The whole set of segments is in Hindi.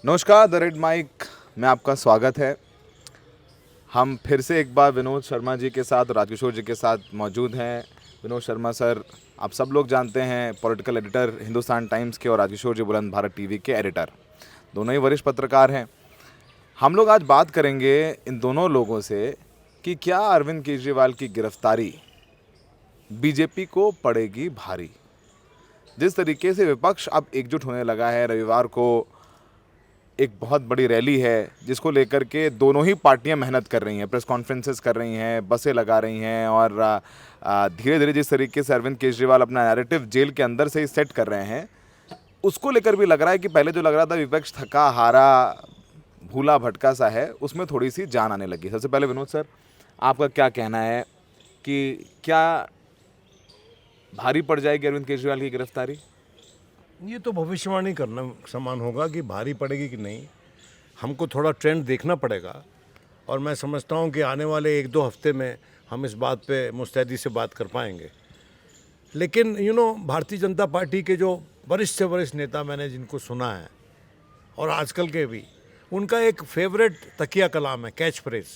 नमस्कार, द रेड माइक में आपका स्वागत है। हम फिर से एक बार विनोद शर्मा जी के साथ और राजकिशोर जी के साथ मौजूद हैं। विनोद शर्मा सर आप सब लोग जानते हैं, पॉलिटिकल एडिटर हिंदुस्तान टाइम्स के, और राजकिशोर जी बुलंद भारत टीवी के एडिटर, दोनों ही वरिष्ठ पत्रकार हैं। हम लोग आज बात करेंगे इन दोनों लोगों से कि क्या अरविंद केजरीवाल की गिरफ्तारी बीजेपी को पड़ेगी भारी। जिस तरीके से विपक्ष अब एकजुट होने लगा है, रविवार को एक बहुत बड़ी रैली है जिसको लेकर के दोनों ही पार्टियां मेहनत कर रही हैं, प्रेस कॉन्फ्रेंसेस कर रही हैं, बसें लगा रही हैं, और धीरे धीरे जिस तरीके से अरविंद केजरीवाल अपना नैरेटिव जेल के अंदर से ही सेट कर रहे हैं, उसको लेकर भी लग रहा है कि पहले जो लग रहा था विपक्ष थका हारा भूला भटका सा है, उसमें थोड़ी सी जान आने लगी। सबसे पहले विनोद सर, आपका क्या कहना है कि क्या भारी पड़ जाएगी अरविंद केजरीवाल की गिरफ्तारी? ये तो भविष्यवाणी करना समान होगा कि भारी पड़ेगी कि नहीं। हमको थोड़ा ट्रेंड देखना पड़ेगा, और मैं समझता हूँ कि आने वाले 1-2 हफ्ते में हम इस बात पे मुस्तैदी से बात कर पाएंगे। लेकिन भारतीय जनता पार्टी के जो वरिष्ठ से वरिष्ठ नेता मैंने जिनको सुना है, और आजकल के भी, उनका एक फेवरेट तकिया कलाम है, कैच फ्रेज,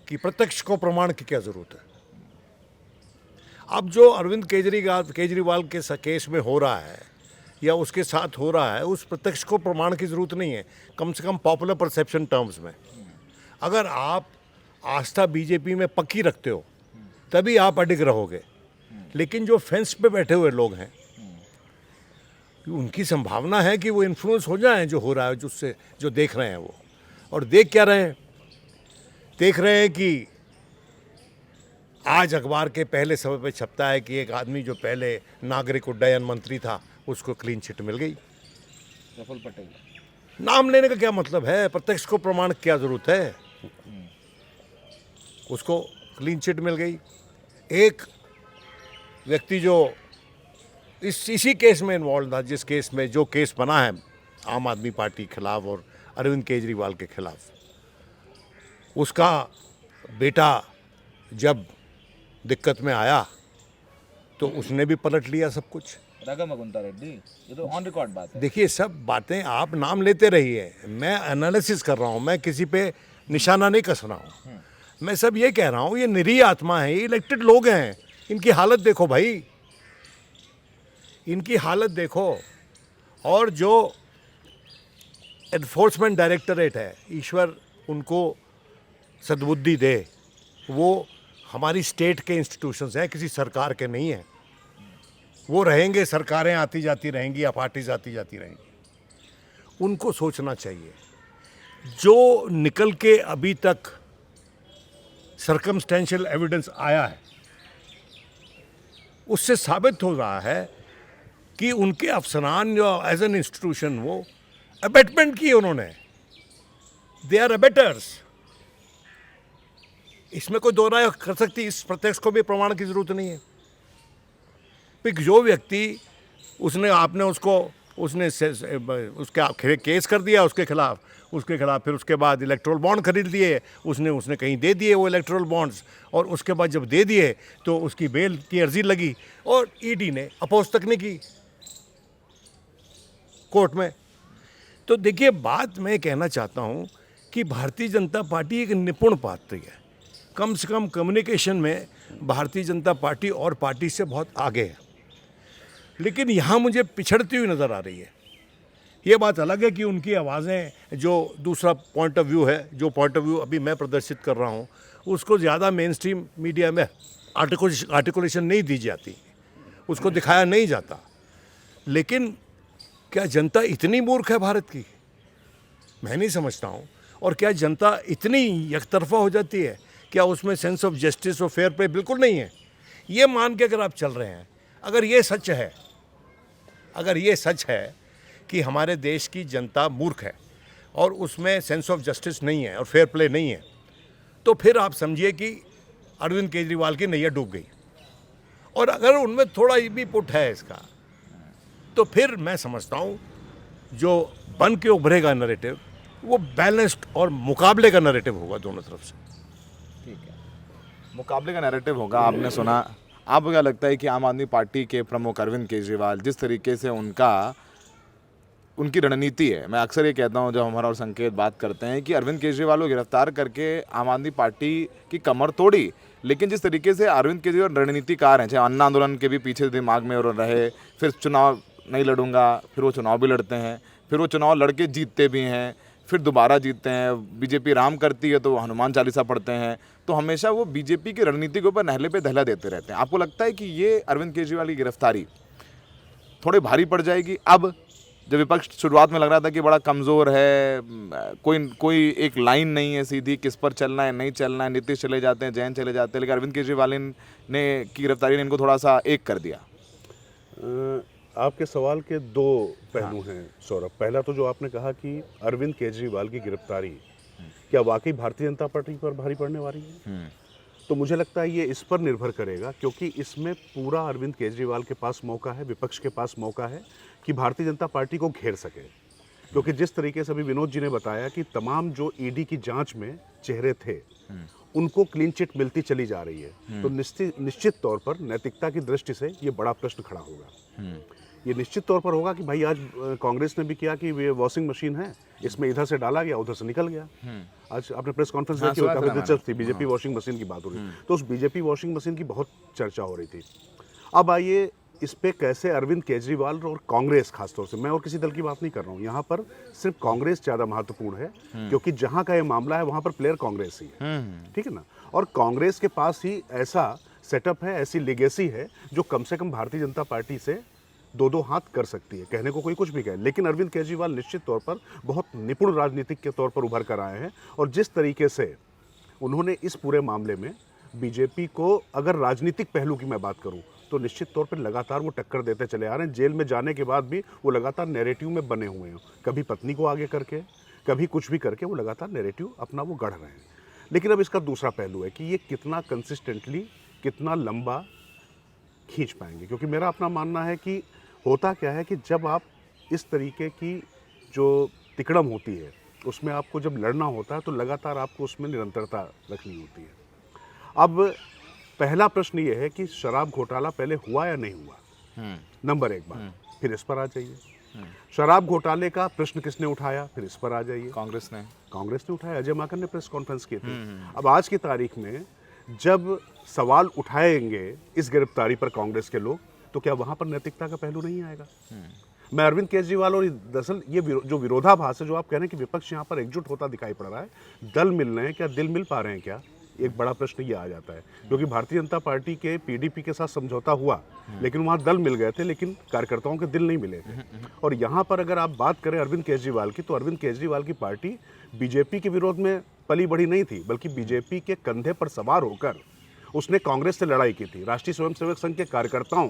कि प्रत्यक्ष को प्रमाण की क्या ज़रूरत है। अब जो अरविंद केजरीवाल के केस में हो रहा है या उसके साथ हो रहा है, उस प्रत्यक्ष को प्रमाण की ज़रूरत नहीं है। कम से कम पॉपुलर परसेप्शन टर्म्स में अगर आप आस्था बीजेपी में पक्की रखते हो तभी आप अडिग रहोगे। लेकिन जो फेंस पे बैठे हुए लोग हैं, उनकी संभावना है कि वो इन्फ्लुएंस हो जाएं जो हो रहा है, जिससे जो देख रहे हैं वो। और देख क्या रहे हैं? देख रहे हैं कि आज अखबार के पहले सफ़े पे छपता है कि एक आदमी जो पहले नागरिक उड्डयन मंत्री था, उसको क्लीन चिट मिल गई। प्रफुल्ल पटेल नाम लेने का क्या मतलब है? प्रत्यक्ष को प्रमाण की क्या जरूरत है? उसको क्लीन चिट मिल गई। एक व्यक्ति जो इसी केस में इन्वॉल्व था, जिस केस में जो केस बना है आम आदमी पार्टी के खिलाफ और अरविंद केजरीवाल के खिलाफ, उसका बेटा जब दिक्कत में आया तो उसने भी पलट लिया सब कुछ। राघव रेड्डी, ये तो ऑन रिकॉर्ड बात है। देखिए, सब बातें आप नाम लेते रहिए, मैं एनालिसिस कर रहा हूँ, मैं किसी पे निशाना नहीं कस रहा हूँ। मैं सब ये कह रहा हूँ, ये निरीह आत्मा है, ये इलेक्टेड लोग हैं, इनकी हालत देखो भाई, इनकी हालत देखो। और जो एनफोर्समेंट डायरेक्टरेट है, ईश्वर उनको सद्बुद्धि दे, वो हमारी स्टेट के इंस्टीट्यूशंस हैं, किसी सरकार के नहीं हैं। वो रहेंगे, सरकारें आती जाती रहेंगी या पार्टीज आती जाती रहेंगी। उनको सोचना चाहिए। जो निकल के अभी तक सर्कमस्टेंशियल एविडेंस आया है, उससे साबित हो रहा है कि उनके अफसरान जो एज एन इंस्टीट्यूशन वो अबेटमेंट की उन्होंने, दे आर अबेटर्स। इसमें कोई दो राय कर सकती, इस प्रत्यक्ष को भी प्रमाण की जरूरत नहीं है। जो व्यक्ति उसने उसके केस कर दिया उसके खिलाफ फिर उसके बाद इलेक्ट्रल बॉन्ड खरीद लिए, उसने कहीं दे दिए वो इलेक्ट्रल बॉन्ड्स, और उसके बाद जब दे दिए तो उसकी बेल की अर्जी लगी और ईडी ने अपोज तक नहीं की कोर्ट में। तो देखिए, बात मैं कहना चाहता हूँ कि भारतीय जनता पार्टी एक निपुण पार्टी है। कम से कम कम्युनिकेशन में भारतीय जनता पार्टी और पार्टी से बहुत आगे है। लेकिन यहाँ मुझे पिछड़ती हुई नज़र आ रही है। ये बात अलग है कि उनकी आवाज़ें, जो दूसरा पॉइंट ऑफ व्यू है, जो पॉइंट ऑफ व्यू अभी मैं प्रदर्शित कर रहा हूँ, उसको ज़्यादा मेन स्ट्रीम मीडिया में आर्टिकुलेशन नहीं दी जाती, उसको दिखाया नहीं जाता। लेकिन क्या जनता इतनी मूर्ख है भारत की? मैं नहीं समझता हूँ। और क्या जनता इतनी एकतरफा हो जाती है? क्या उसमें सेंस ऑफ जस्टिस और फेयर प्ले बिल्कुल नहीं है? ये मान के अगर आप चल रहे हैं, अगर ये सच है कि हमारे देश की जनता मूर्ख है और उसमें सेंस ऑफ जस्टिस नहीं है और फेयर प्ले नहीं है, तो फिर आप समझिए कि अरविंद केजरीवाल की नैया डूब गई। और अगर उनमें थोड़ा भी पुट है इसका, तो फिर मैं समझता हूँ जो बन के उभरेगा नैरेटिव, वो बैलेंस्ड और मुकाबले का नैरेटिव होगा दोनों तरफ से। ठीक है, मुकाबले का नैरेटिव होगा। आपने सुना, आपको क्या लगता है कि आम आदमी पार्टी के प्रमुख अरविंद केजरीवाल, जिस तरीके से उनका उनकी रणनीति है। मैं अक्सर ये कहता हूँ जब हमारा और संकेत बात करते हैं कि अरविंद केजरीवाल को गिरफ्तार करके आम आदमी पार्टी की कमर तोड़ी, लेकिन जिस तरीके से अरविंद केजरीवाल रणनीतिकार हैं, चाहे अन्ना आंदोलन के भी पीछे दिमाग में और रहे, फिर चुनाव नहीं लड़ूंगा, फिर वो चुनाव भी लड़ते हैं, फिर वो चुनाव लड़के जीतते भी हैं, फिर दोबारा जीतते हैं। बीजेपी राम करती है तो वो हनुमान चालीसा पढ़ते हैं। तो हमेशा वो बीजेपी की रणनीति के ऊपर नहले पे दहला देते रहते हैं। आपको लगता है कि ये अरविंद केजरीवाल की गिरफ्तारी थोड़ी भारी पड़ जाएगी? अब जब विपक्ष शुरुआत में लग रहा था कि बड़ा कमज़ोर है, कोई एक लाइन नहीं है सीधी, किस पर चलना है नहीं चलना है, नीतीश चले जाते हैं, जैन चले जाते हैं, लेकिन अरविंद केजरीवाल ने की गिरफ्तारी ने इनको थोड़ा सा एक कर दिया। आपके सवाल के दो पहलू हैं सौरभ। पहला तो जो आपने कहा कि अरविंद केजरीवाल की गिरफ्तारी क्या वाकई भारतीय जनता पार्टी पर भारी पड़ने वाली है, तो मुझे लगता है ये इस पर निर्भर करेगा, क्योंकि इसमें पूरा अरविंद केजरीवाल के पास मौका है, विपक्ष के पास मौका है कि भारतीय जनता पार्टी को घेर सके। क्योंकि जिस तरीके से अभी विनोद जी ने बताया कि तमाम जो ईडी की जांच में चेहरे थे उनको क्लीन चिट मिलती चली जा रही है, तो निश्चित तौर पर नैतिकता की दृष्टि से ये बड़ा प्रश्न खड़ा होगा। ये निश्चित तौर पर होगा कि भाई आज कांग्रेस ने भी किया कि ये वॉशिंग मशीन है, इसमें इधर से डाला गया उधर से निकल गया। आज आपने प्रेस कॉन्फ्रेंस देखी होगी, काफी दिलचस्प थी, बीजेपी वॉशिंग मशीन की बात हो रही थी, तो उस बीजेपी वॉशिंग मशीन की बहुत चर्चा हो रही थी। अब आइए इस पे कैसे अरविंद केजरीवाल और कांग्रेस, खासतौर से मैं और किसी दल की बात नहीं कर रहा हूँ, यहाँ पर सिर्फ कांग्रेस ज़्यादा महत्वपूर्ण है, क्योंकि जहाँ का ये मामला है वहाँ पर प्लेयर कांग्रेस ही है, ठीक है ना। और कांग्रेस के पास ही ऐसा सेटअप है, ऐसी लेगेसी है जो कम से कम भारतीय जनता पार्टी से दो हाथ कर सकती है। कहने को कोई कुछ भी कहे, लेकिन अरविंद केजरीवाल निश्चित तौर पर बहुत निपुण राजनीतिक के तौर पर उभर कर आए हैं, और जिस तरीके से उन्होंने इस पूरे मामले में बीजेपी को, अगर राजनीतिक पहलू की मैं बात करूं, तो निश्चित तौर पर लगातार वो टक्कर देते चले आ रहे हैं। जेल में जाने के बाद भी वो लगातार नैरेटिव में बने हुए हैं, कभी पत्नी को आगे करके, कभी कुछ भी करके वो लगातार नैरेटिव अपना वो गढ़ रहे हैं। लेकिन अब इसका दूसरा पहलू है कि ये कितना कंसिस्टेंटली, कितना लंबा खींच पाएंगे, क्योंकि मेरा अपना मानना है कि होता क्या है कि जब आप इस तरीके की जो तिकड़म होती है उसमें आपको जब लड़ना होता है तो लगातार आपको उसमें निरंतरता रखनी होती है। अब पहला प्रश्न ये है कि शराब घोटाला पहले हुआ या नहीं हुआ, नंबर एक बात, फिर इस पर आ जाइए। शराब घोटाले का प्रश्न किसने उठाया, फिर इस पर आ जाइए। कांग्रेस ने उठाया, अजय माकन ने प्रेस कॉन्फ्रेंस की थी। अब आज की तारीख में जब सवाल उठाएंगे इस गिरफ्तारी पर कांग्रेस के लोग, तो क्या वहां पर नैतिकता का पहलू नहीं आएगा? मैं अरविंद केजरीवाल और दरअसल ये जो विरोधाभास है जो आप कह रहे हैं कि विपक्ष यहाँ पर एकजुट होता दिखाई पड़ रहा है, दल मिल रहे हैं क्या, दिल मिल पा रहे हैं क्या, एक बड़ा प्रश्न ये आ जाता है। क्योंकि भारतीय जनता पार्टी के पीडीपी के साथ समझौता हुआ, लेकिन वहाँ दल मिल गए थे, लेकिन कार्यकर्ताओं के दिल नहीं मिले थे। और यहाँ पर अगर आप बात करें अरविंद केजरीवाल की, तो अरविंद केजरीवाल की पार्टी बीजेपी के विरोध में पली बढ़ी नहीं थी, बल्कि बीजेपी के कंधे पर सवार होकर उसने कांग्रेस से लड़ाई की थी। राष्ट्रीय स्वयंसेवक संघ के कार्यकर्ताओं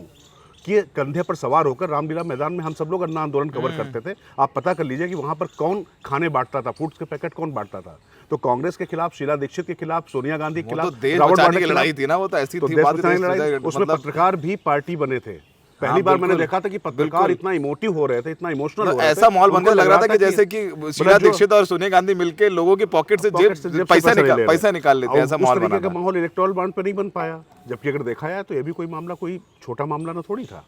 के कंधे पर सवार होकर रामलीला मैदान में हम सब लोग अन्ना आंदोलन कवर करते थे। आप पता कर लीजिए कि वहां पर कौन खाने बांटता था, फूड्स के पैकेट कौन बांटता था। तो कांग्रेस के खिलाफ, शीला दीक्षित के खिलाफ, सोनिया गांधी के खिलाफ, रावत वाड्रा की लड़ाई थी ना, वो तो ऐसी थी बात, उसमें पत्रकार भी पार्टी बने थे। पहली बार मैंने देखा था कि पत्रकार इतना इमोटिव हो रहे थे, इतना इमोशनल हो रहे थे। ऐसा माहौल बनने लग रहा था कि जैसे कि शीला दीक्षित और सोनिया गांधी मिलके लोगों की पॉकेट से पैसा निकाल लेते हैं, ऐसा माहौल बना था। माहौल इलेक्टोरल बॉन्ड पे नहीं बन पाया, जबकि अगर देखा जाए तो ये भी कोई मामला कोई छोटा मामला ना थोड़ी था।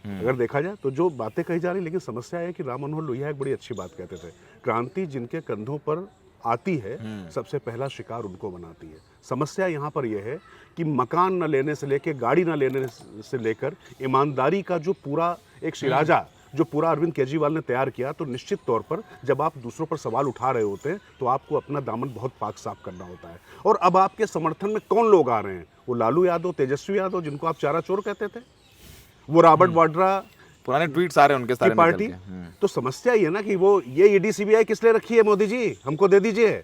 अगर देखा जाए तो जो बातें कही जा रही, लेकिन समस्या है कि राम मनोहर लोहिया एक बड़ी अच्छी बात कहते थे, क्रांति जिनके कंधों पर आती है सबसे पहला शिकार उनको बनाती है। समस्या यहाँ पर यह है कि मकान न लेने से लेकर, गाड़ी न लेने से लेकर, ईमानदारी का जो पूरा एक शिराजा जो पूरा अरविंद केजरीवाल ने तैयार किया, तो निश्चित तौर पर जब आप दूसरों पर सवाल उठा रहे होते हैं तो आपको अपना दामन बहुत पाक साफ करना होता है। और अब आपके समर्थन में कौन लोग आ रहे हैं? वो लालू यादव, तेजस्वी यादव, जिनको आप चारा चोर कहते थे, वो रॉबर्ट वाड्रा, पुराने ट्वीट्स आ रहे हैं उनके सारे पार्टी। तो समस्या ये है ना कि वो ये ईडी सीबीआई किस लिए रखी है? मोदी जी हमको दे दीजिए।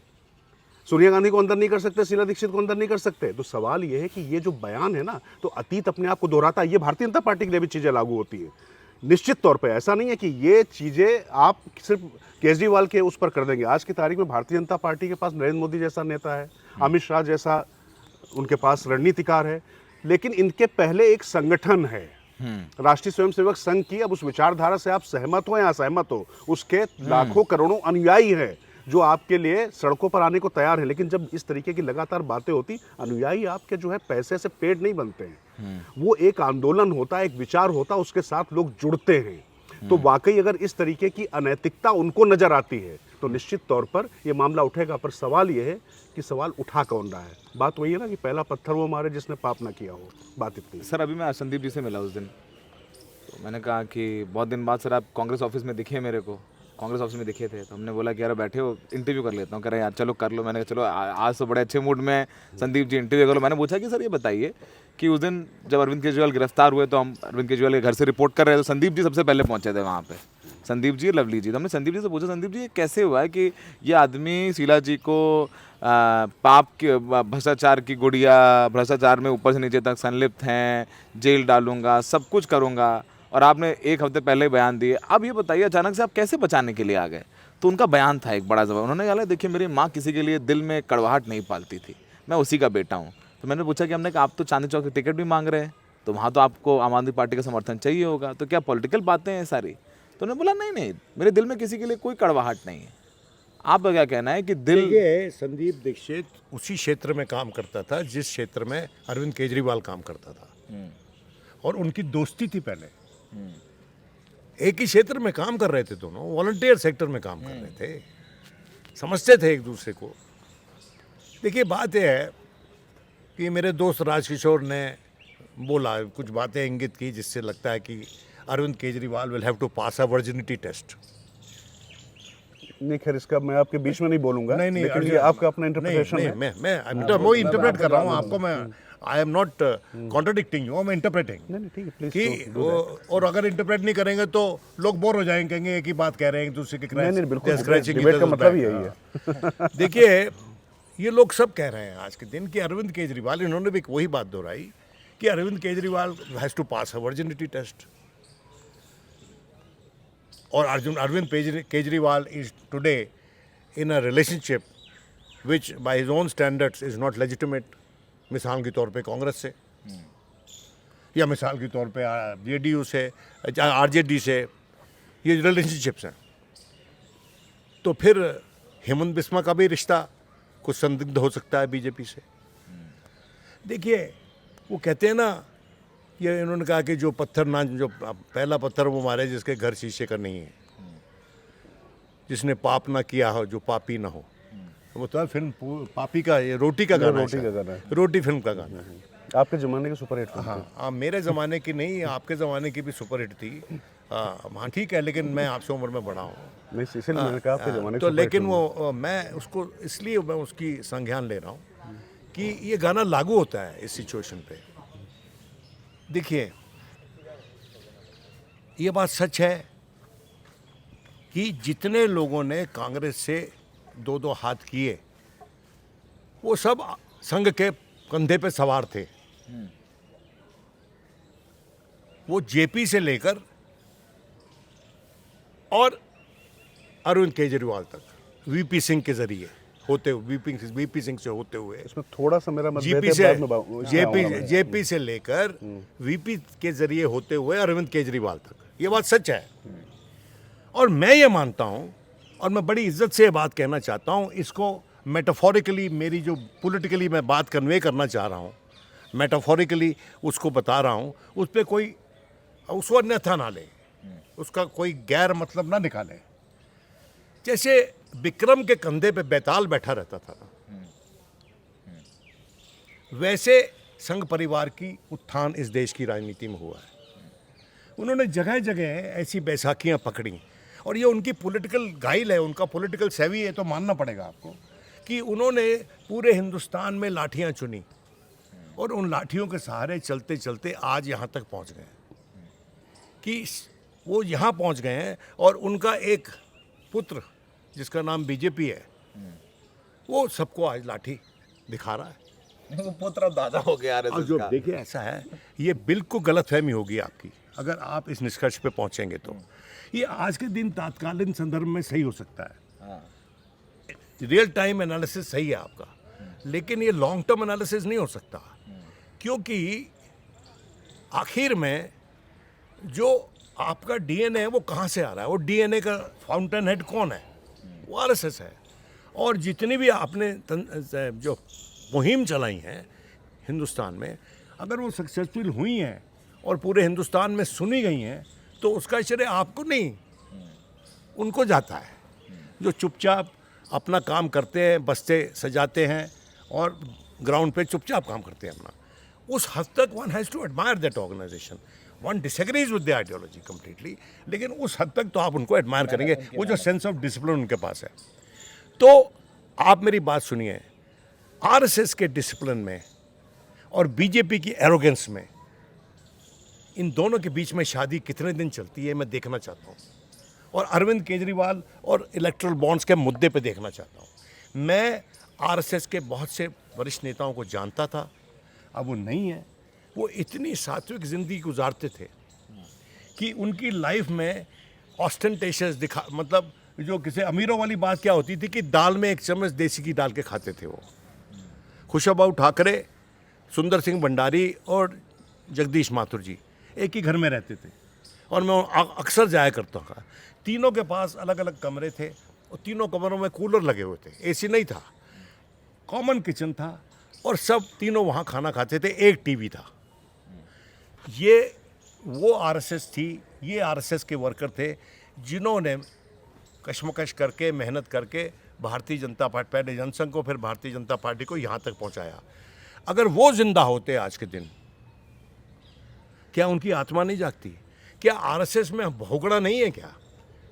सोनिया गांधी को अंदर नहीं कर सकते, शीला दीक्षित को अंदर नहीं कर सकते। तो सवाल ये है कि ये जो बयान है ना, तो अतीत अपने आप को दोहराता है। ये भारतीय जनता पार्टी के लिए भी चीजें लागू होती है निश्चित तौर पर। ऐसा नहीं है कि ये चीजें आप सिर्फ केजरीवाल के उस पर कर देंगे। आज की तारीख में भारतीय जनता पार्टी के पास नरेंद्र मोदी जैसा नेता है, अमित शाह जैसा उनके पास रणनीतिकार है, लेकिन इनके पहले एक संगठन है राष्ट्रीय स्वयंसेवक संघ की। अब उस विचारधारा से आप सहमत हो या असहमत हो, उसके लाखों करोड़ों अनुयायी हैं जो आपके लिए सड़कों पर आने को तैयार है। लेकिन जब इस तरीके की लगातार बातें होती, अनुयायी आपके जो है पैसे से पेट नहीं बनते हैं, वो एक आंदोलन होता है, एक विचार होता है, उसके साथ लोग जुड़ते हैं। तो वाकई अगर इस तरीके की अनैतिकता उनको नजर आती है तो निश्चित तौर पर ये मामला उठेगा। पर सवाल ये है कि सवाल उठा कौन रहा है। बात वही है ना कि पहला पत्थर वो मारे जिसने पाप ना किया हो। बात इतनी। सर अभी मैं संदीप जी से मिला उस दिन, तो मैंने कहा कि बहुत दिन बाद सर आप कांग्रेस ऑफिस में दिखे मेरे को, कांग्रेस ऑफिस में दिखे थे, तो हमने बोला कि यार बैठे हो इंटरव्यू कर लेता हूँ। कह रहे यार चलो कर लो। मैंने कहा चलो आज तो बड़े अच्छे मूड में संदीप जी इंटरव्यू कर लो। मैंने पूछा कि सर ये बताइए कि उस दिन जब अरविंद केजरीवाल गिरफ्तार हुए तो हम अरविंद केजरीवाल के घर से रिपोर्ट कर रहे थे, तो संदीप जी सबसे पहले पहुंचे थे वहाँ पे, संदीप जी लवली जी। तो हमने संदीप जी से पूछा संदीप जी ये कैसे हुआ है कि ये आदमी शीला जी को पाप के भ्रष्टाचार की गुड़िया, भ्रष्टाचार में ऊपर से नीचे तक संलिप्त हैं, जेल डालूंगा, सब कुछ करूंगा, और आपने एक हफ्ते पहले बयान दिए, अब ये बताइए अचानक से आप कैसे बचाने के लिए आ गए। तो उनका बयान था एक बड़ा जवाब, उन्होंने कहा देखिए मेरी माँ किसी के लिए दिल में कड़वाहट नहीं पालती थी, मैं उसी का बेटा हूँ। तो मैंने पूछा कि हमने कहा आप तो चांदनी चौक की टिकट भी मांग रहे हैं, तो वहाँ तो आपको आम आदमी पार्टी का समर्थन चाहिए होगा, तो क्या पॉलिटिकल बातें हैं सारी। तो उन्होंने बोला नहीं नहीं मेरे दिल में किसी के लिए कोई कड़वाहट नहीं है। आपका क्या कहना है कि दिल। देखिए संदीप दीक्षित उसी क्षेत्र में काम करता था जिस क्षेत्र में अरविंद केजरीवाल काम करता था, और उनकी दोस्ती थी पहले। एक ही क्षेत्र में काम कर रहे थे दोनों, वॉलंटियर सेक्टर में काम कर रहे थे, समझते थे एक दूसरे को। देखिए बात यह है कि मेरे दोस्त राजकिशोर ने बोला, कुछ बातें इंगित की जिससे लगता है कि Arvind Kejriwal will have to pass a virginity test. नहीं खैर इसका मैं आपके बीच में नहीं बोलूंगा, नहीं, लेकिन ये आपका अपना इंटरप्रिटेशन है। मैं वो इंटरप्रेट कर रहा हूँ आपको। मैं I am not contradicting you, मैं इंटरप्रेटिंग नहीं ठीक है प्लीज। कि और अगर इंटरप्रेट नहीं करेंगे तो लोग बोर हो जाएंगे, कहेंगे एक ही बात कह रहे हैं एक दूसरे के नहीं बिल्कुल, स्क्रैचिंग डिबेट का मतलब ही यही है। देखिए ये लोग सब कह रहे हैं आज के दिन कि अरविंद केजरीवाल, इन्होंने भी वही बात दोहराई कि Arvind Kejriwal has to pass a virginity test, और Arvind Kejriwal is today in a relationship which by his own standards is not legitimate. मिसाल के तौर पे कांग्रेस से, या मिसाल के तौर पे जेडीयू से, आरजेडी से, ये रिलेशनशिप्स हैं। तो फिर हेमंत बिस्वा का भी रिश्ता कुछ संदिग्ध हो सकता है बीजेपी से। देखिए वो कहते हैं ना, ये इन्होंने कहा कि जो पहला पत्थर वो मारे जिसके घर शीशे का नहीं है, जिसने पाप ना किया हो, जो पापी ना हो। वो तो फिल्म पापी का, ये रोटी का गाना है, रोटी फिल्म का गाना है। आपके जमाने की सुपरहिट फिल्म थी। हाँ मेरे ज़माने की नहीं, आपके ज़माने की भी सुपरहिट थी। हाँ ठीक है, लेकिन मैं आपसे उम्र में बड़ा हूँ, नहीं इसलिए मैंने कहा आपके जमाने की तो सुपरहिट लेकिन फिल्म वो मैं उसको इसलिए मैं उसकी संज्ञान ले रहा हूँ कि ये गाना लागू होता है इस सिचुएशन पे। देखिए ये बात सच है कि जितने लोगों ने कांग्रेस से दो दो हाथ किए वो सब संघ के कंधे पे सवार थे। वो जेपी से लेकर और अरविंद केजरीवाल तक वीपी सिंह के जरिए होते हुए, वीपी सिंह से होते हुए, इसमें थोड़ा सा मेरा मतभेद जीपी है, से बाद में इसमें जेपी से लेकर वीपी के जरिए होते हुए अरविंद केजरीवाल तक, ये बात सच है। और मैं ये मानता हूं, और मैं बड़ी इज्जत से ये बात कहना चाहता हूं, इसको मेटाफोरिकली, मेरी जो पॉलिटिकली मैं बात कन्वे करना चाह रहा हूं, मेटाफोरिकली उसको बता रहा हूं, उस पर कोई उसको अन्यथा ना ले, उसका कोई गैर मतलब ना निकाले। जैसे विक्रम के कंधे पे बैताल बैठा रहता था ना, वैसे संघ परिवार की उत्थान इस देश की राजनीति में हुआ है। उन्होंने जगह जगह ऐसी बैसाखियां पकड़ी, और ये उनकी पॉलिटिकल गाइल है, उनका पॉलिटिकल सेवी है, तो मानना पड़ेगा आपको कि उन्होंने पूरे हिंदुस्तान में लाठियां चुनी, और उन लाठियों के सहारे चलते चलते आज यहाँ तक पहुँच गए कि वो यहाँ पहुँच गए हैं। और उनका एक पुत्र जिसका नाम बीजेपी है, वो सबको आज लाठी दिखा रहा है। वो पुत्र दादा हो गया अब जो देखिए ऐसा है, ये बिल्कुल गलतफहमी होगी आपकी अगर आप इस निष्कर्ष पे पहुंचेंगे। तो ये आज के दिन तात्कालीन संदर्भ में सही हो सकता है, रियल टाइम एनालिसिस सही है आपका, लेकिन ये लॉन्ग टर्म एनालिसिस नहीं हो सकता, क्योंकि आखिर में जो आपका डीएनए है वो कहाँ से आ रहा है, वो डीएनए का फाउंटेन हेड कौन है, वो आरएसएस है। और जितनी भी आपने जो मुहिम चलाई हैं हिंदुस्तान में, अगर वो सक्सेसफुल हुई हैं और पूरे हिंदुस्तान में सुनी गई हैं, तो उसका श्रेय आपको नहीं, उनको जाता है, जो चुपचाप अपना काम करते हैं, बस्ते सजाते हैं और ग्राउंड पे चुपचाप काम करते हैं अपना। उस हद तक one has to admire that organisation. One disagrees with the ideology completely, लेकिन उस हद तक तो आप उनको एडमायर करेंगे, वो जो सेंस ऑफ डिसिप्लिन उनके पास है। तो आप मेरी बात सुनिए, आरएसएस के डिसिप्लिन में और बीजेपी की एरोगेंस में, इन दोनों के बीच में शादी कितने दिन चलती है मैं देखना चाहता हूँ, और अरविंद केजरीवाल और इलेक्ट्रल बॉन्ड्स के मुद्दे पे देखना चाहता हूँ। मैं आरएसएस के बहुत से वरिष्ठ नेताओं को जानता था, अब वो नहीं है। वो इतनी सात्विक ज़िंदगी गुजारते थे कि उनकी लाइफ में ऑस्टेंटेशियस मतलब जो किसी अमीरों वाली बात क्या होती थी कि दाल में एक चम्मच देसी घी डाल के खाते थे वो। खुशबू ठाकरे, सुंदर सिंह भंडारी और जगदीश माथुर जी एक ही घर में रहते थे, और मैं अक्सर जाया करता था। तीनों के पास अलग अलग कमरे थे, और तीनों कमरों में कूलर लगे हुए थे, एसी नहीं था, कॉमन किचन था, और सब तीनों वहाँ खाना खाते थे, एक टीवी था। ये वो आरएसएस थी, ये आरएसएस के वर्कर थे जिन्होंने कश्मकश करके, मेहनत करके भारतीय जनता पार्टी, पहले जनसंघ को फिर भारतीय जनता पार्टी को यहाँ तक पहुँचाया। अगर वो जिंदा होते आज के दिन, क्या उनकी आत्मा नहीं जागती? क्या आरएसएस में भोगड़ा नहीं है क्या?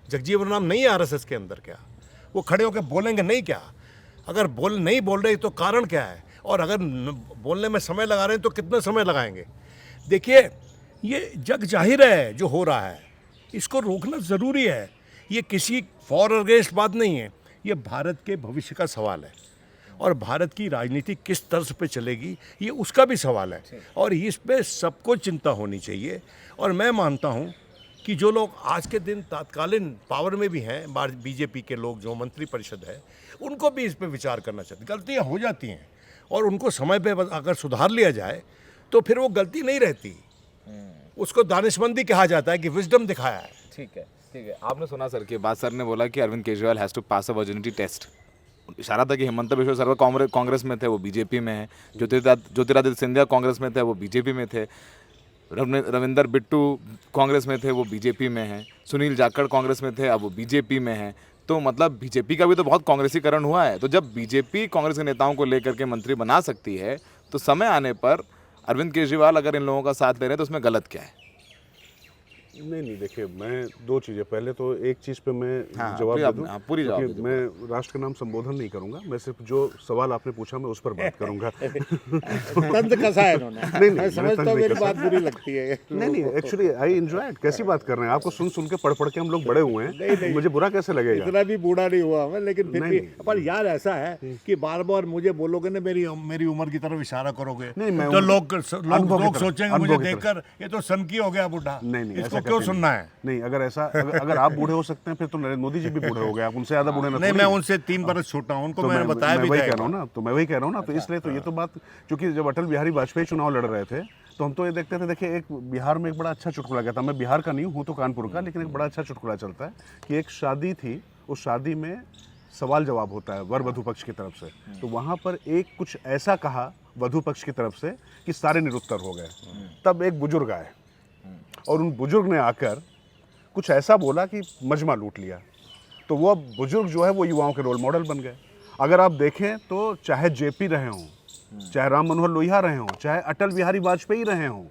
जगजीवन राम नहीं है आरएसएस के अंदर क्या? वो खड़े होकर बोलेंगे नहीं क्या? अगर नहीं बोल रहे तो कारण क्या है? और अगर बोलने में समय लगा रहे हैं तो कितना समय लगाएंगे? देखिए, ये जग जाहिर है जो हो रहा है, इसको रोकना ज़रूरी है। ये किसी फॉर अगेंस्ट बात नहीं है, ये भारत के भविष्य का सवाल है, और भारत की राजनीति किस तर्ज पे चलेगी ये उसका भी सवाल है, और इस पे सबको चिंता होनी चाहिए। और मैं मानता हूँ कि जो लोग आज के दिन तात्कालीन पावर में भी हैं, बीजेपी के लोग जो मंत्री परिषद है, उनको भी इस पे विचार करना चाहिए। गलतियाँ हो जाती हैं, और उनको समय पे अगर सुधार लिया जाए तो फिर वो गलती नहीं रहती। उसको दानिशमंदी कहा जाता है कि विजडम दिखाया है। ठीक है, ठीक है। आपने सुना सर की बात, सर ने बोला कि Arvind Kejriwal has to pass a virginity test. इशारा था कि हेमंत बिश्वा शर्मा कांग्रेस में थे, वो बीजेपी में है। ज्योतिरादित्य सिंधिया कांग्रेस में थे, वो बीजेपी में थे। रविंदर बिट्टू कांग्रेस में थे, वो बीजेपी में हैं। सुनील जाखड़ कांग्रेस में थे, अब वो बीजेपी में हैं। तो मतलब बीजेपी का भी तो बहुत कांग्रेसीकरण हुआ है। तो जब बीजेपी कांग्रेस के नेताओं को लेकर के मंत्री बना सकती है, तो समय आने पर अरविंद केजरीवाल अगर इन लोगों का साथ ले रहे हैं तो उसमें गलत क्या है? नहीं, देखिए, मैं दो चीज़ें, पहले तो एक चीज़ पे मैं जवाब दे दूं, पूरी जवाब क्योंकि मैं राष्ट्र के नाम संबोधन नहीं करूंगा, मैं सिर्फ जो सवाल आपने पूछा मैं उस पर बात करूंगा। तंज कसा है इन्होंने। मैं समझता हूं मेरी बात बुरी लगती है। नहीं, एक्चुअली आई एंजॉय इट। कैसी बात कर रहे हैं? आपको सुन के पढ़ के हम लोग बड़े हुए हैं, मुझे बुरा कैसे लगेगा? इतना भी बूढ़ा नहीं हुआ मैं, लेकिन फिर भी। पर यार ऐसा है कि बार बार मुझे बोलोगे ना, मेरी उम्र की तरफ इशारा करोगे, तो लोग सोचेंगे मुझे देखकर ये तो सनकी हो गया बूढ़ा, इसको क्यों सुनना है? नहीं, अगर आप बूढ़े हो सकते हैं फिर तो नरेंद्र मोदी जी भी बूढ़े हो गए, आप उनसे ज्यादा बूढ़े नहीं, मैं उनसे 3 बरस छोटा हूं, उनको मैंने बताया भी वही कह रहा हूं ना, मैं वही कह रहा हूं ना। तो इसलिए तो ये तो बात, क्योंकि जब अटल बिहारी वाजपेयी चुनाव लड़ रहे थे तो हम तो ये देखते थे। देखिए, एक बिहार में एक बड़ा अच्छा चुटकुला कहता, मैं बिहार का नहीं हूँ तो कानपुर का, लेकिन एक बड़ा अच्छा चुटकुला चलता है कि एक शादी थी, उस शादी में सवाल जवाब होता है वर वधु पक्ष की तरफ से। तो वहाँ पर एक कुछ ऐसा कहा वधु पक्ष की तरफ से कि सारे निरुत्तर हो गए। तब एक बुजुर्ग आए, और उन बुजुर्ग ने आकर कुछ ऐसा बोला कि मजमा लूट लिया। तो वो अब बुजुर्ग जो है वो युवाओं के रोल मॉडल बन गए। अगर आप देखें तो चाहे जेपी रहे हों, चाहे राम मनोहर लोहिया रहे हों, चाहे अटल बिहारी वाजपेयी रहे हों,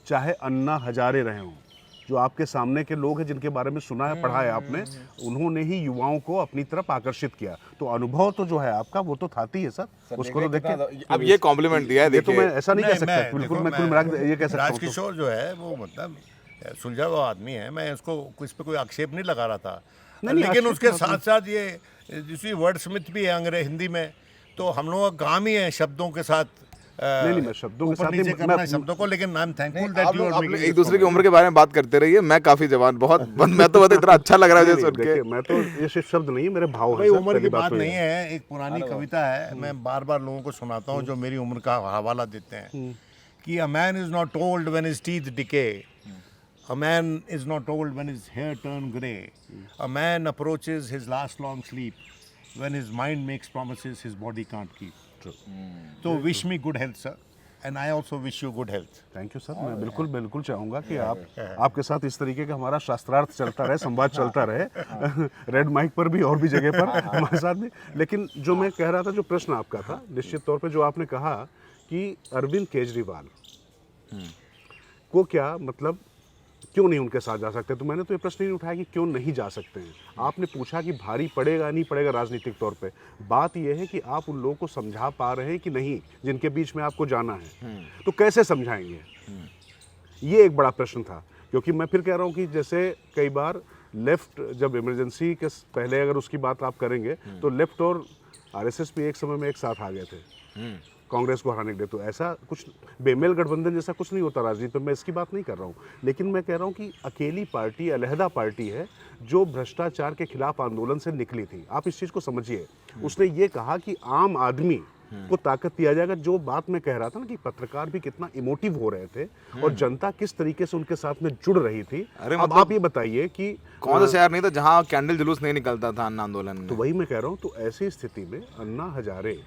चाहे अन्ना हजारे रहे हों, जो आपके सामने के लोग हैं जिनके बारे में सुना है, पढ़ा है आपने, उन्होंने ही युवाओं को अपनी तरफ आकर्षित किया। तो अनुभव तो जो है आपका वो तो था ही है सर, उसको तो देखिए। अब ये कॉम्प्लीमेंट दिया है, ये तो मैं ऐसा नहीं कह सकता, बिल्कुल मैं कुल मिला के ये कह सकता हूं। राजकिशोर जो है वो मतलब सुलझा हुआ आदमी है, मैं इसको इस पे कोई आक्षेप नहीं लगा रहा था। लेकिन उसके साथ साथ ये जिसकी वर्ड स्मिथ भी है अंग्रेजी हिंदी में, तो हम लोगों का काम ही है शब्दों के साथ नहीं, मैं शब्दों के साथ नीचे करना शब्दों को, लेकिन I am thankful that you are एक दूसरे की उम्र के बारे में बात करते रहिए। मैं काफी जवान, मैं तो इतना अच्छा लग रहा है सुन के। मैं तो ये सिर्फ शब्द नहीं है, मेरे भाव है। उम्र की बात नहीं है, एक पुरानी कविता है, मैं बार बार लोगों को सुनाता हूँ जो मेरी उम्र का हवाला देते हैं कि a man is not old when his teeth decay, a man is not old when his hair turn grey, a man approaches his last long sleep when his mind makes promises his body can't keep. So wish me good health, sir, and I also wish you good health. Thank you sir. मैं बिल्कुल बिल्कुल चाहूँगा कि आपके साथ इस तरीके का हमारा शास्त्रार्थ चलता रहे, संवाद चलता रहे, रेड माइक पर भी और भी जगह पर हमारे साथ भी। लेकिन जो मैं कह रहा था, जो प्रश्न आपका था, निश्चित तौर पे जो आपने कहा कि अरविंद केजरीवाल को क्या मतलब क्यों नहीं उनके साथ जा सकते, तो मैंने तो ये प्रश्न नहीं उठाया कि क्यों नहीं जा सकते हैं। आपने पूछा कि भारी पड़ेगा नहीं पड़ेगा राजनीतिक तौर पे। बात यह है कि आप उन लोगों को समझा पा रहे हैं कि नहीं, जिनके बीच में आपको जाना है, तो कैसे समझाएंगे, ये एक बड़ा प्रश्न था। क्योंकि मैं फिर कह रहा हूँ कि जैसे कई बार लेफ्ट, जब इमरजेंसी के पहले अगर उसकी बात आप करेंगे, तो लेफ्ट और आरएसएस भी एक समय में एक साथ आ गए थे कांग्रेस को हराने के लिए। तो ऐसा कुछ बेमेल गठबंधन जैसा कुछ नहीं होता राजनीति में, मैं इसकी बात नहीं कर रहा हूँ। लेकिन मैं कह रहा हूँ कि अकेली पार्टी, अलहदा पार्टी है जो भ्रष्टाचार के खिलाफ आंदोलन से निकली थी। आप इस चीज़ को समझिए। उसने ये कहा कि आम आदमी को ताकत दिया जाएगा। जो बात मैं कह रहा था ना कि पत्रकार भी कितना इमोटिव हो रहे थे और जनता किस तरीके से उनके साथ में जुड़ रही थी। अरे अब मतलब आप ये बताइए कि कौन सा शहर नहीं था जहाँ कैंडल जुलूस नहीं निकलता था अन्ना आंदोलन में। तो वही मैं कह रहा हूँ। तो ऐसी स्थिति में अन्ना हजारे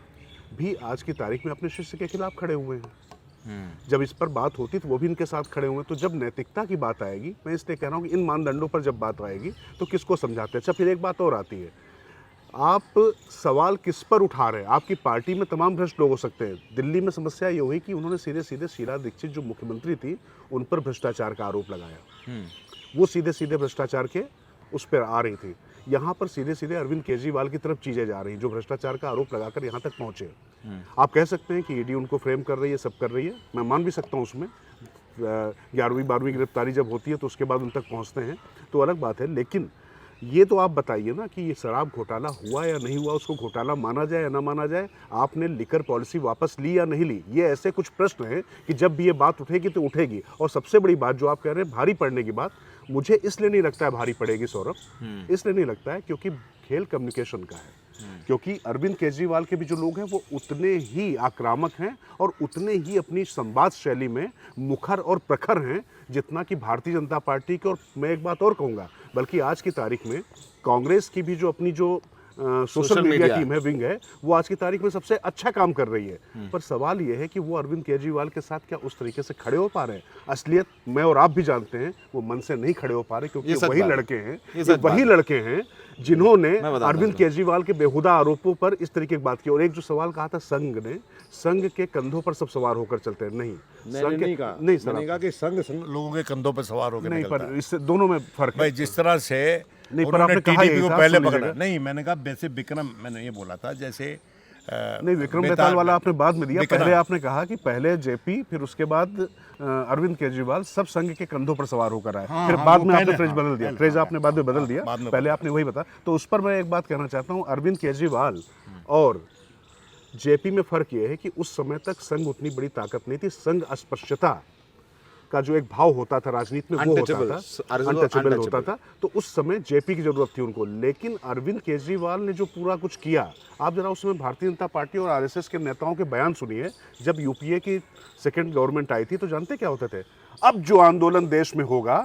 भी आज की तारीख में अपने शिष्य के खिलाफ खड़े हुए हैं। जब इस पर बात होती तो वो भी इनके साथ खड़े हुए। तो जब नैतिकता की बात आएगी, मैं इसलिए कह रहा हूँ कि इन मानदंडों पर जब बात आएगी तो किसको समझाते हैं। अच्छा, फिर एक बात और आती है, आप सवाल किस पर उठा रहे हैं। आपकी पार्टी में तमाम भ्रष्ट लोग हो सकते हैं। दिल्ली में समस्या ये हुई कि उन्होंने सीधे सीधे शीला दीक्षित जो मुख्यमंत्री थी उन पर भ्रष्टाचार का आरोप लगाया। वो सीधे सीधे भ्रष्टाचार के उस पर आ रही थी। यहाँ पर सीधे सीधे अरविंद केजरीवाल की तरफ चीज़ें जा रही, जो भ्रष्टाचार का आरोप लगाकर यहाँ तक पहुँचे। आप कह सकते हैं कि ईडी उनको फ्रेम कर रही है, सब कर रही है, मैं मान भी सकता हूँ। उसमें 11वीं 12वीं गिरफ्तारी जब होती है तो उसके बाद उन तक पहुँचते हैं, तो अलग बात है। लेकिन ये तो आप बताइए ना कि ये शराब घोटाला हुआ या नहीं हुआ, उसको घोटाला माना जाए या ना माना जाए, आपने लिकर पॉलिसी वापस ली या नहीं ली, ये ऐसे कुछ प्रश्न हैं कि जब भी ये बात उठेगी तो उठेगी। और सबसे बड़ी बात जो आप कह रहे हैं भारी पड़ने की बात, मुझे इसलिए नहीं लगता है भारी पड़ेगी सौरभ, इसलिए नहीं लगता है क्योंकि खेल कम्युनिकेशन का है। क्योंकि अरविंद केजरीवाल के भी जो लोग हैं वो उतने ही आक्रामक हैं और उतने ही अपनी संवाद शैली में मुखर और प्रखर हैं जितना कि भारतीय जनता पार्टी के। और मैं एक बात और कहूँगा, बल्कि आज की तारीख में कांग्रेस की भी जो अपनी जो सोशल मीडिया टीम है, विंग है, वो आज की तारीख में सबसे अच्छा काम कर रही है। पर सवाल ये है कि वो अरविंद केजरीवाल के साथ क्या उस तरीके से खड़े हो पा रहे हैं। असलियत मैं और आप भी जानते हैं वो मन से नहीं खड़े हो पा रहे, क्योंकि वही लड़के हैं जिन्होंने अरविंद केजरीवाल के बेहुदा आरोपों पर इस तरीके की बात की। और एक जो सवाल कहा था संघ के कंधों पर सब सवार होकर चलते हैं, नहीं, नहीं कहा कि संघ लोगों के कंधों पर सवार होकर नहीं, पर इससे दोनों में फर्क है। जिस तरह से नहीं, पर आपने कहा टीडीपी को पहले पकड़ा, नहीं, मैंने कहा वैसे विक्रम, मैंने ये बोला था जैसे नहीं, विक्रम बेताल वाला आपने बाद में दिया। पहले आपने कहा कि पहले जेपी, फिर उसके बाद अरविंद केजरीवाल सब संघ के कंधों पर सवार होकर आए। फिर बाद में आपने फ्रेज बदल दिया, फ्रेज आपने बाद में बदल दिया, पहले आपने वही बताया। तो उस पर मैं एक बात कहना चाहता हूँ, अरविंद केजरीवाल और जेपी में फर्क ये है कि उस समय तक संघ उतनी बड़ी ताकत नहीं थी। संघ अस्पृश्यता का जो एक भाव होता था राजनीति में, वो होता था अनटचेबल होता था। तो उस समय जेपी की जरूरत थी उनको। लेकिन अरविंद केजरीवाल ने जो पूरा कुछ किया, आप जरा उस समय भारतीय जनता पार्टी और आरएसएस के नेताओं के बयान सुनिए। जब यूपीए की सेकेंड गवर्नमेंट आई थी तो जानते क्या होते थे, अब जो आंदोलन देश में होगा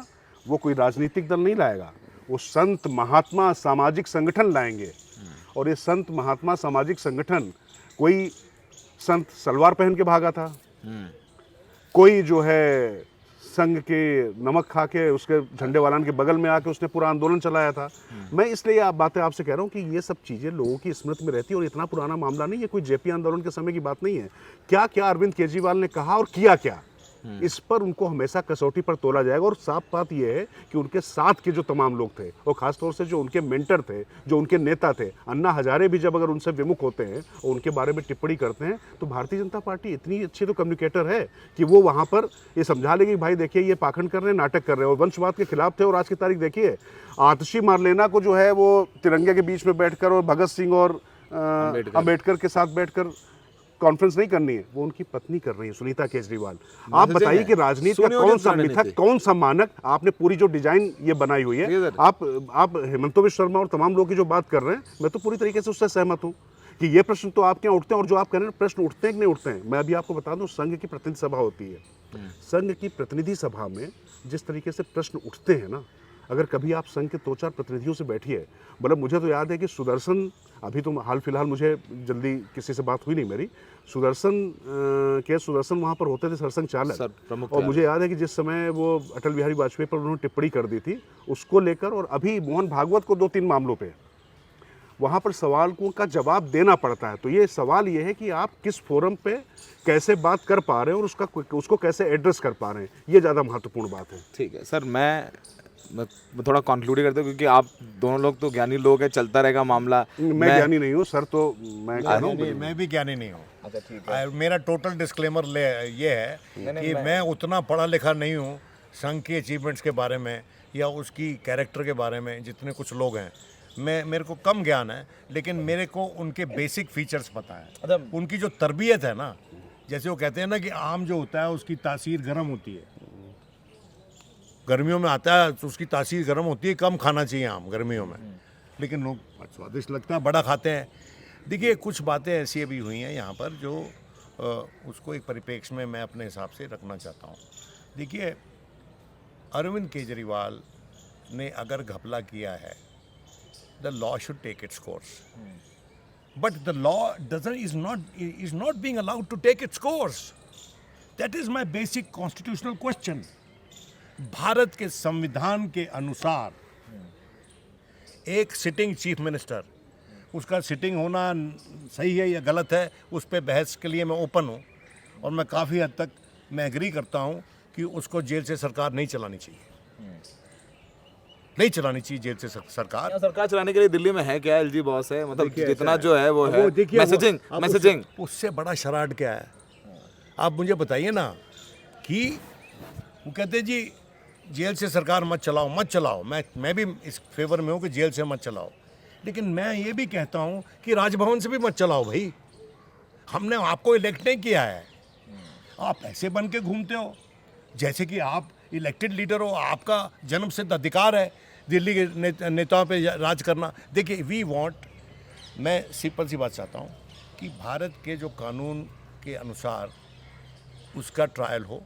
वो कोई राजनीतिक दल नहीं लाएगा, वो संत महात्मा सामाजिक संगठन लाएंगे। और ये संत महात्मा सामाजिक संगठन, कोई संत सलवार पहन के भागा था, कोई जो है संघ के नमक खा के उसके झंडे वालान के बगल में आके उसने पूरा आंदोलन चलाया था। मैं इसलिए आप बातें आपसे कह रहा हूँ कि ये सब चीज़ें लोगों की स्मृति में रहती है और इतना पुराना मामला नहीं है, कोई जेपी आंदोलन के समय की बात नहीं है। क्या क्या अरविंद केजरीवाल ने कहा और किया क्या, इस पर उनको हमेशा कसौटी पर तोला जाएगा। और साफ बात यह है कि उनके साथ के जो तमाम लोग थे, और खासतौर से जो उनके मेंटर थे, जो उनके नेता थे, अन्ना हजारे भी जब अगर उनसे विमुख होते हैं और उनके बारे में टिप्पणी करते हैं, तो भारतीय जनता पार्टी इतनी अच्छी तो कम्युनिकेटर है कि वो वहाँ पर ये समझा लेगी भाई देखिए ये पाखंड कर रहे हैं, नाटक कर रहे हैं। और वंशवाद के खिलाफ थे। और आज की तारीख देखिए, आतिशी मारलेना को जो है वो तिरंगे के बीच में बैठकर और भगत सिंह और अम्बेडकर के साथ बैठकर कॉन्फ्रेंस नहीं करनी है, वो उनकी पत्नी कर रही है, सुनीता केजरीवाल। आप बताइए कि राजनीति का कौन सा मिथक, कौन सा मानक, आपने पूरी जो डिजाइन ये बनाई हुई है। आप हेमंत बिश्व शर्मा और तमाम लोग की जो बात कर रहे हैं, मैं तो पूरी तरीके से उससे सहमत हूँ कि ये प्रश्न तो आपके यहाँ उठते हैं। और जो आप कह रहे हैं प्रश्न उठते हैं कि नहीं उठते हैं, मैं अभी आपको बता दूं, संघ की प्रतिनिधि सभा होती है। संघ की प्रतिनिधि सभा में जिस तरीके से प्रश्न उठते हैं ना, अगर कभी आप संघ के 2-4 प्रतिनिधियों से बैठिए, मतलब मुझे तो याद है कि सुदर्शन अभी तो हाल फिलहाल मुझे जल्दी किसी से बात हुई नहीं मेरी, सुदर्शन वहाँ पर होते थे, सरसंघ चालक सर, प्रमुख और मुझे याद है कि जिस समय वो अटल बिहारी वाजपेयी पर उन्होंने टिप्पणी कर दी थी उसको लेकर, और अभी मोहन भागवत को 2-3 मामलों पे वहाँ पर सवालों का जवाब देना पड़ता है। तो ये सवाल ये है कि आप किस फोरम पे कैसे बात कर पा रहे हैं और उसको कैसे एड्रेस कर पा रहे हैं, ये ज़्यादा महत्वपूर्ण बात है। ठीक है सर, मैं थोड़ा कंक्लूड ही करता हूँ क्योंकि आप दोनों लोग तो ज्ञानी लोग हैं, चलता रहेगा मामला। मैं ज्ञानी नहीं हूँ सर, तो मैं कह रहा हूँ मैं भी ज्ञानी नहीं हूँ। अच्छा ठीक है। मेरा टोटल डिस्क्लेमर ये है कि मैं उतना पढ़ा लिखा नहीं हूँ संघ की अचीवमेंट्स के बारे में या उसकी कैरेक्टर के बारे में जितने कुछ लोग हैं। मेरे को कम ज्ञान है, लेकिन मेरे को उनके बेसिक फीचर्स पता है। उनकी जो तरबियत है ना, जैसे वो कहते हैं ना कि आम जो होता है उसकी तासीर गर्म होती है, गर्मियों में आता है तो उसकी तासीर गर्म होती है, कम खाना चाहिए आम गर्मियों में, लेकिन लोग स्वादिष्ट लगता है, बड़ा खाते हैं। देखिए कुछ बातें ऐसी भी हुई हैं यहाँ पर जो उसको एक परिप्रेक्ष्य में मैं अपने हिसाब से रखना चाहता हूँ। देखिए अरविंद केजरीवाल ने अगर घपला किया है, the law should take its course. But the law is not being allowed to take its course. That is my basic constitutional question. Bharat के संविधान के अनुसार एक सिटिंग चीफ मिनिस्टर, उसका सिटिंग होना सही है या गलत है उस पर बहस के लिए मैं ओपन हूँ, और मैं काफ़ी हद तक मैं एग्री करता हूँ कि उसको जेल से सरकार नहीं चलानी चाहिए, नहीं चलानी चाहिए जेल से सरकार। सरकार चलाने के लिए दिल्ली में है क्या? एलजी बॉस है, मतलब जितना जो है वो है मैसेजिंग। उससे बड़ा शराड क्या है आप मुझे बताइए ना। कि वो कहते हैं जी जेल से सरकार मत चलाओ। मैं भी इस फेवर में हूँ कि जेल से मत चलाओ, लेकिन मैं ये भी कहता हूँ कि राजभवन से भी मत चलाओ भाई। हमने आपको इलेक्ट नहीं किया है, आप ऐसे बन के घूमते हो जैसे कि आप इलेक्टेड लीडर हो, आपका जन्म सिद्ध अधिकार है दिल्ली के नेताओं पे राज करना। देखिए मैं सिंपल सी बात चाहता हूँ कि भारत के जो कानून के अनुसार उसका ट्रायल हो,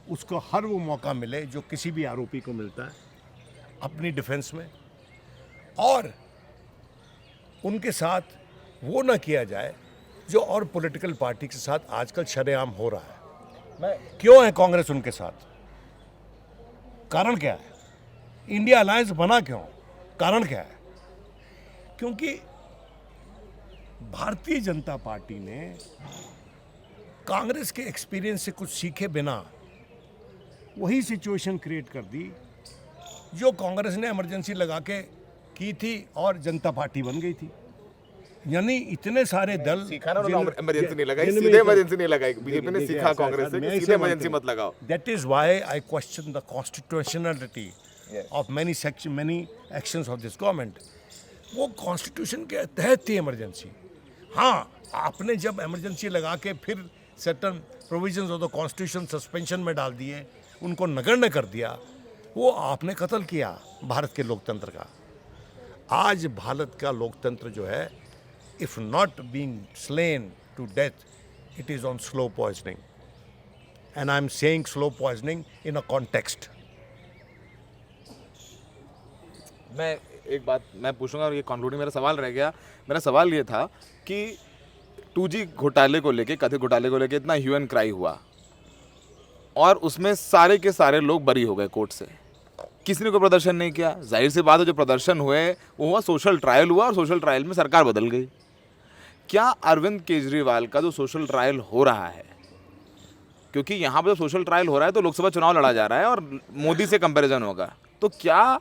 उसको हर वो मौका मिले जो किसी भी आरोपी को मिलता है अपनी डिफेंस में, और उनके साथ वो ना किया जाए जो और पॉलिटिकल पार्टी के साथ आजकल शरेआम हो रहा है। क्यों है कांग्रेस उनके साथ? कारण क्या है? इंडिया अलायंस बना क्यों? कारण क्या है? क्योंकि भारतीय जनता पार्टी ने कांग्रेस के एक्सपीरियंस से कुछ सीखे बिना वही सिचुएशन क्रिएट कर दी जो कांग्रेस ने इमरजेंसी लगा के की थी और जनता पार्टी बन गई थी। यानी इतने सारे दल इमरजेंसी नहीं लगाई, सीधे इमरजेंसी नहीं लगाई बीजेपी ने, सीखा कांग्रेस से कि सीधे इमरजेंसी मत लगाओ। That is why I question the constitutionality of many actions of this government. वो कॉन्स्टिट्यूशन के तहत थी इमरजेंसी। हाँ, आपने जब इमरजेंसी लगा के फिर certain provisions of the constitution suspension में डाल दिए, उनको नगण्य कर दिया, वो आपने कत्ल किया भारत के लोकतंत्र का। आज भारत का लोकतंत्र जो है, if not being slain to death, it is on slow poisoning. And I'm saying slow poisoning in a context. मैं एक बात मैं पूछूंगा और ये कंक्लूडिंग मेरा सवाल रह गया। मेरा सवाल ये था कि 2G घोटाले को लेके, कथित घोटाले को लेके इतना ह्यू एंड क्राई हुआ और उसमें सारे के सारे लोग बरी हो गए कोर्ट से, किसी ने कोई प्रदर्शन नहीं किया। जाहिर सी बात है, जो प्रदर्शन हुए वो हुआ, सोशल ट्रायल हुआ और सोशल ट्रायल में सरकार बदल गई। क्या अरविंद केजरीवाल का जो सोशल ट्रायल हो रहा है, क्योंकि यहाँ पर जब सोशल ट्रायल हो रहा है तो लोकसभा चुनाव लड़ा जा रहा है और मोदी से कंपैरिजन होगा, तो क्या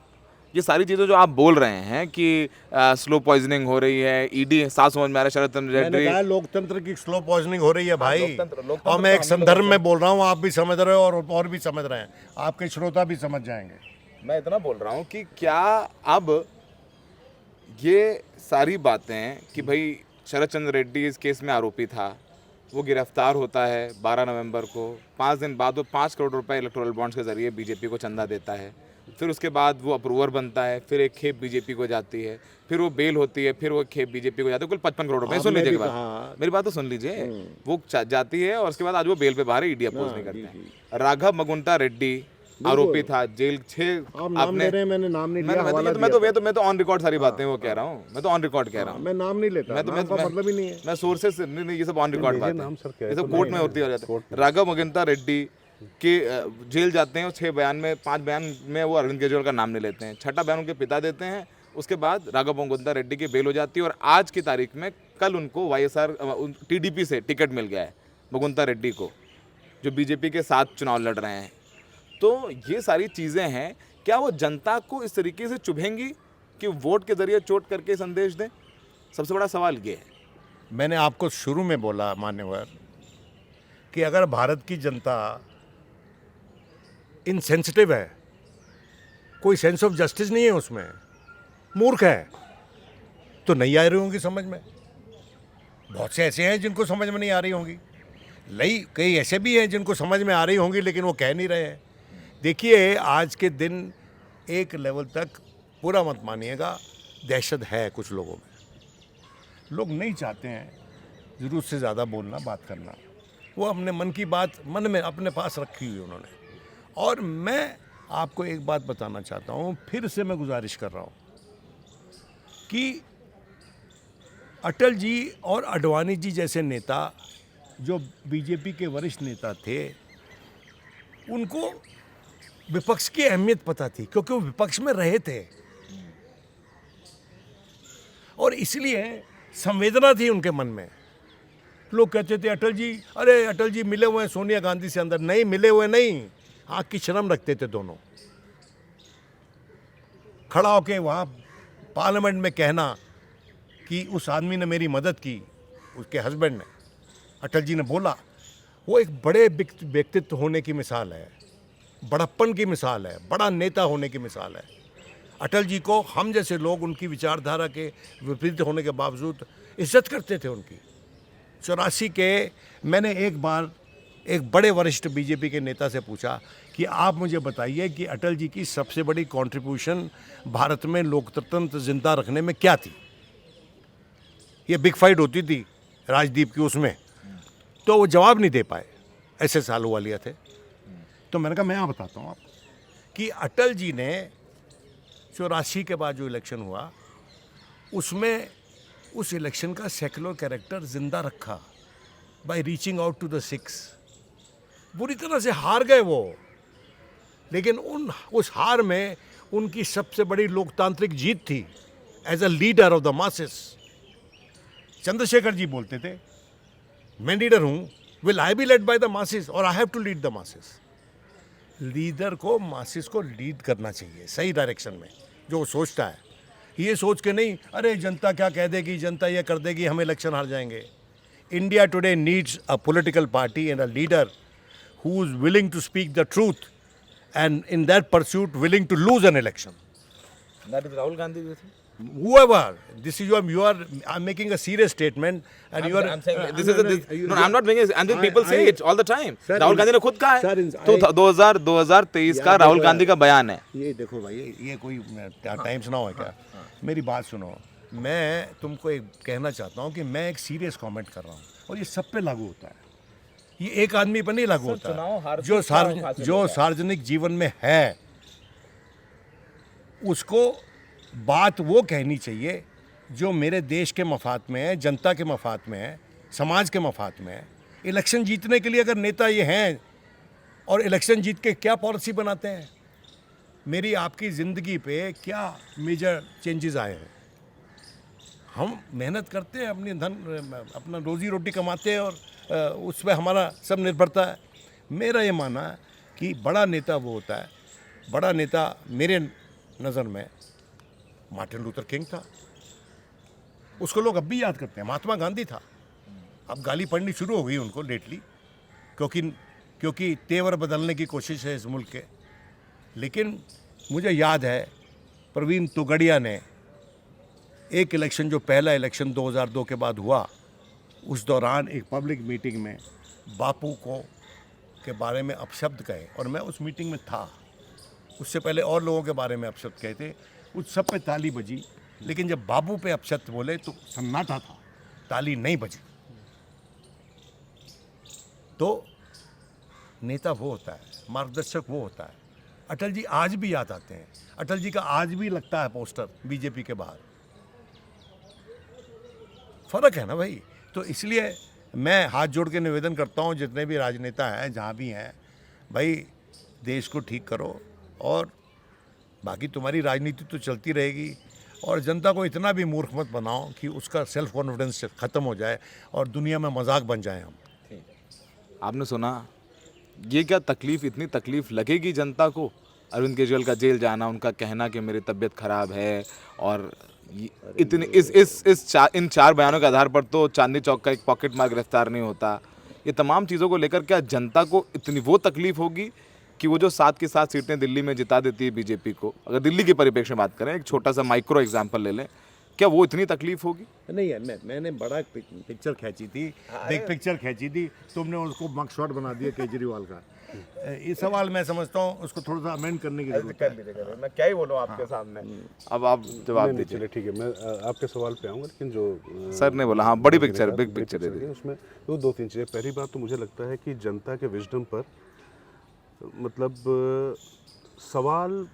ये सारी चीज़ें जो आप बोल रहे हैं कि स्लो पॉइजनिंग हो रही है, ईडी साफ समझ में आ रहा है, शरद चंद्र रेड्डी, लोकतंत्र की स्लो पॉइजनिंग हो रही है भाई। लोकतंत्र और मैं एक संदर्भ में बोल रहा हूँ, आप भी समझ रहे हो और भी समझ रहे हैं, आपके श्रोता भी समझ जाएंगे। मैं इतना बोल रहा हूँ कि क्या अब ये सारी बातें कि भाई शरद चंद्र रेड्डी इस केस में आरोपी था, वो गिरफ्तार होता है 12 नवंबर को, 5 दिन बाद वो 5 करोड़ रुपए इलेक्टोरल बॉन्ड्स के जरिए बीजेपी को चंदा देता है, फिर उसके बाद वो अप्रूवर बनता है, फिर एक खेप बीजेपी को जाती है, फिर वो बेल होती है, फिर वो खेप बीजेपी को जाती है, कुल 55 करोड़ रुपए। सुन लीजिए बात, मेरी बात तो सुन लीजिए। वो जाती है और उसके बाद आज वो बेल पे बाहर ईडी अपोज नहीं करते हैं। राघव मगुंटा रेड्डी आरोपी था, जेल 6 आप नाम ले रहे हैं, मैंने नाम नहीं लिया, हवाला मैं तो ऑन रिकॉर्ड सारी बातें वो कह रहा हूँ, मैं तो ऑन रिकॉर्ड कह रहा हूँ, मैं नाम नहीं लेता, नाम का मतलब ही नहीं है। मैं सोर्सेस नहीं, ये सब ऑन रिकॉर्ड बात नाम सर क्या है, है? ये सब कोर्ट में होती हो जाता है। राघव मुकुंदा रेड्डी के जेल जाते हैं, 6 बयान में 5 बयान में वो अरविंद केजरीवाल का नाम नहीं लेते हैं, 6ठा बयान उनके पिता देते हैं। उसके बाद राघव मुकुंदा रेड्डी की बेल हो जाती है और आज की तारीख में कल उनको वाईएसआर टीडीपी से टिकट मिल गया है मुकुंदा रेड्डी को, जो बीजेपी के साथ चुनाव लड़ रहे हैं। तो ये सारी चीज़ें हैं, क्या वो जनता को इस तरीके से चुभेंगी कि वोट के जरिए चोट करके संदेश दें? सबसे बड़ा सवाल ये है। मैंने आपको शुरू में बोला मान्यवर कि अगर भारत की जनता इनसेंसिटिव है, कोई सेंस ऑफ जस्टिस नहीं है उसमें, मूर्ख है, तो नहीं आ रही होंगी समझ में। बहुत से ऐसे हैं जिनको समझ में नहीं आ रही होंगी, कई ऐसे भी हैं जिनको समझ में आ रही होंगी लेकिन वो कह नहीं रहे हैं। देखिए आज के दिन एक लेवल तक, पूरा मत मानिएगा, दहशत है कुछ लोगों में। लोग नहीं चाहते हैं ज़रूरत से ज़्यादा बोलना, बात करना, वो अपने मन की बात मन में अपने पास रखी हुई उन्होंने। और मैं आपको एक बात बताना चाहता हूँ, फिर से मैं गुजारिश कर रहा हूँ कि अटल जी और आडवाणी जी जैसे नेता, जो बीजेपी के वरिष्ठ नेता थे, उनको विपक्ष की अहमियत पता थी क्योंकि वो विपक्ष में रहे थे और इसलिए संवेदना थी उनके मन में। लोग कहते थे अटल जी, अरे अटल जी मिले हुए हैं सोनिया गांधी से अंदर, नहीं मिले हुए नहीं, आँख की शर्म रखते थे दोनों। खड़ा होके वहाँ पार्लियामेंट में कहना कि उस आदमी ने मेरी मदद की, उसके हस्बैंड ने, अटल जी ने बोला, वो एक बड़े व्यक्तित्व होने की मिसाल है, बड़प्पन की मिसाल है, बड़ा नेता होने की मिसाल है। अटल जी को हम जैसे लोग उनकी विचारधारा के विपरीत होने के बावजूद इज्जत करते थे उनकी। 84 के मैंने एक बार एक बड़े वरिष्ठ बीजेपी के नेता से पूछा कि आप मुझे बताइए कि अटल जी की सबसे बड़ी कंट्रीब्यूशन भारत में लोकतंत्र जिंदा रखने में क्या थी। ये बिग फाइट होती थी राजदीप की, उसमें तो वो जवाब नहीं दे पाए, ऐसे सालों वालिया थे। तो मैंने कहा मैं यहाँ बताता हूँ आपको कि अटल जी ने 84 के बाद जो इलेक्शन हुआ उसमें उस इलेक्शन का सेकुलर कैरेक्टर जिंदा रखा by reaching out to the six. बुरी तरह से हार गए वो, लेकिन उस हार में उनकी सबसे बड़ी लोकतांत्रिक जीत थी as a leader of the masses. Chandrashekhar ji बोलते थे, मैं लीडर हूँ, will I be led by the masses और I have to lead the masses. Leader को मासेस को लीड करना चाहिए सही डायरेक्शन में, जो वो सोचता है, ये सोच के नहीं अरे जनता क्या कह देगी, जनता ये कर देगी, हम इलेक्शन हार जाएंगे। India today needs a political party and a leader who is willing to speak the truth and in that pursuit willing to lose an election. That is Rahul Gandhi. Whoever, this is I'm making a serious statement and you are. I'm saying no, I'm not making it. And then people say it all the time. Rahul Gandhi ने खुद कहा है। तो 2023 का राहुल गांधी का बयान है। ये देखो भाई, ये कोई टाइम सुनाओ है क्या? मेरी बात सुनो, मैं तुमको एक कहना चाहता हूँ कि मैं एक सीरियस कमेंट कर रहा हूँ और ये सब पे लागू होता है, ये एक आदमी पर नहीं लागू होता है। जो सार्वजनिक जीवन में है उसको बात वो कहनी चाहिए जो मेरे देश के मफाद में है, जनता के मफाद में है, समाज के मफाद में है। इलेक्शन जीतने के लिए अगर नेता ये हैं और इलेक्शन जीत के क्या पॉलिसी बनाते हैं, मेरी आपकी ज़िंदगी पे क्या मेजर चेंजेस आए हैं। हम मेहनत करते हैं, अपना रोज़ी रोटी कमाते हैं और उस पर हमारा सब निर्भरता है। मेरा ये मानना है कि बड़ा नेता वो होता है, बड़ा नेता मेरे नज़र में मार्टिन लूथर किंग था, उसको लोग अब भी याद करते हैं। महात्मा गांधी था, अब गाली पड़नी शुरू हो गई उनको लेटली, क्योंकि तेवर बदलने की कोशिश है इस मुल्क के। लेकिन मुझे याद है प्रवीण तोगड़िया ने एक इलेक्शन, जो पहला इलेक्शन 2002 के बाद हुआ, उस दौरान एक पब्लिक मीटिंग में बापू के बारे में अपशब्द कहे और मैं उस मीटिंग में था। उससे पहले और लोगों के बारे में अपशब्द कहे थे, उस सब पे ताली बजी, लेकिन जब बाबू पे अपशब्द बोले तो सन्नाटा था, ताली नहीं बजी। तो नेता वो होता है, मार्गदर्शक वो होता है अटल जी आज भी याद आते हैं, अटल जी का आज भी लगता है पोस्टर बीजेपी के बाहर। फर्क है ना भाई। तो इसलिए मैं हाथ जोड़ के निवेदन करता हूँ जितने भी राजनेता हैं जहाँ भी हैं, भाई देश को ठीक करो, और बाकी तुम्हारी राजनीति तो चलती रहेगी, और जनता को इतना भी मूर्ख मत बनाओ कि उसका सेल्फ कॉन्फिडेंस ख़त्म हो जाए और दुनिया में मजाक बन जाए हम। आपने सुना, ये क्या तकलीफ, इतनी तकलीफ लगेगी जनता को अरविंद केजरीवाल का जेल जाना, उनका कहना कि मेरी तबीयत खराब है, और इतनी इन 4 बयानों के आधार पर तो चांदनी चौक का एक पॉकेट मार गिरफ्तार नहीं होता। ये तमाम चीज़ों को लेकर क्या जनता को इतनी वो तकलीफ होगी कि वो जो 7 की 7 सीटें दिल्ली में जिता देती है बीजेपी को, अगर दिल्ली के परिप्रेक्ष्य में बात करें, एक छोटा सा माइक्रो एग्जाम्पल ले लें, क्या वो इतनी तकलीफ होगी? नहीं है, मैंने बड़ा पिक्चर खींची थी, बिग पिक्चर खींची थी, तुमने उसको मग शॉट बना दिया केजरीवाल का। ये सवाल मैं समझता हूँ उसको थोड़ा सा अमेंड करने की जरूरत है। मैं क्या ही बोलूँ आपके सामने। अब आप जवाब नहीं, दीजिए। चलिए ठीक है, मैं आपके सवाल पे आऊँगा, लेकिन जो सर ने बोला, हाँ बड़ी पिक्चर, बिग पिक्चर दे दी। उसमें वो 2-3 चीज़ें। पहली बात तो मुझे लगता है कि जनता के विजडम पर, मतलब सवाल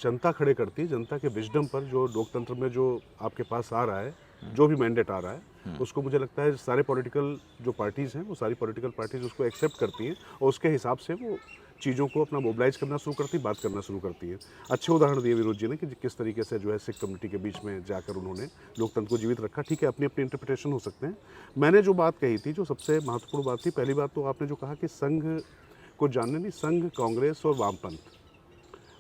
जनता खड़े करती है, जनता के विजडम पर, जो लोकतंत्र में जो आपके पास आ रहा है, जो भी मैंडेट आ रहा है, उसको मुझे लगता है सारे पॉलिटिकल जो पार्टीज़ हैं, वो सारी पॉलिटिकल पार्टीज़ उसको एक्सेप्ट करती हैं, और उसके हिसाब से वो चीज़ों को अपना मोबिलाइज करना शुरू करती है, बात करना शुरू करती है। अच्छे उदाहरण दिए विनोद जी ने कि किस तरीके से जो है सिख कम्युनिटी के बीच में जाकर उन्होंने लोकतंत्र को जीवित रखा। ठीक है, अपनी अपनी इंटरप्रिटेशन हो सकते हैं। मैंने जो बात कही थी, जो सबसे महत्वपूर्ण बात थी, पहली बात तो आपने जो कहा कि संघ को जानने नहीं, संघ, कांग्रेस और वामपंथ,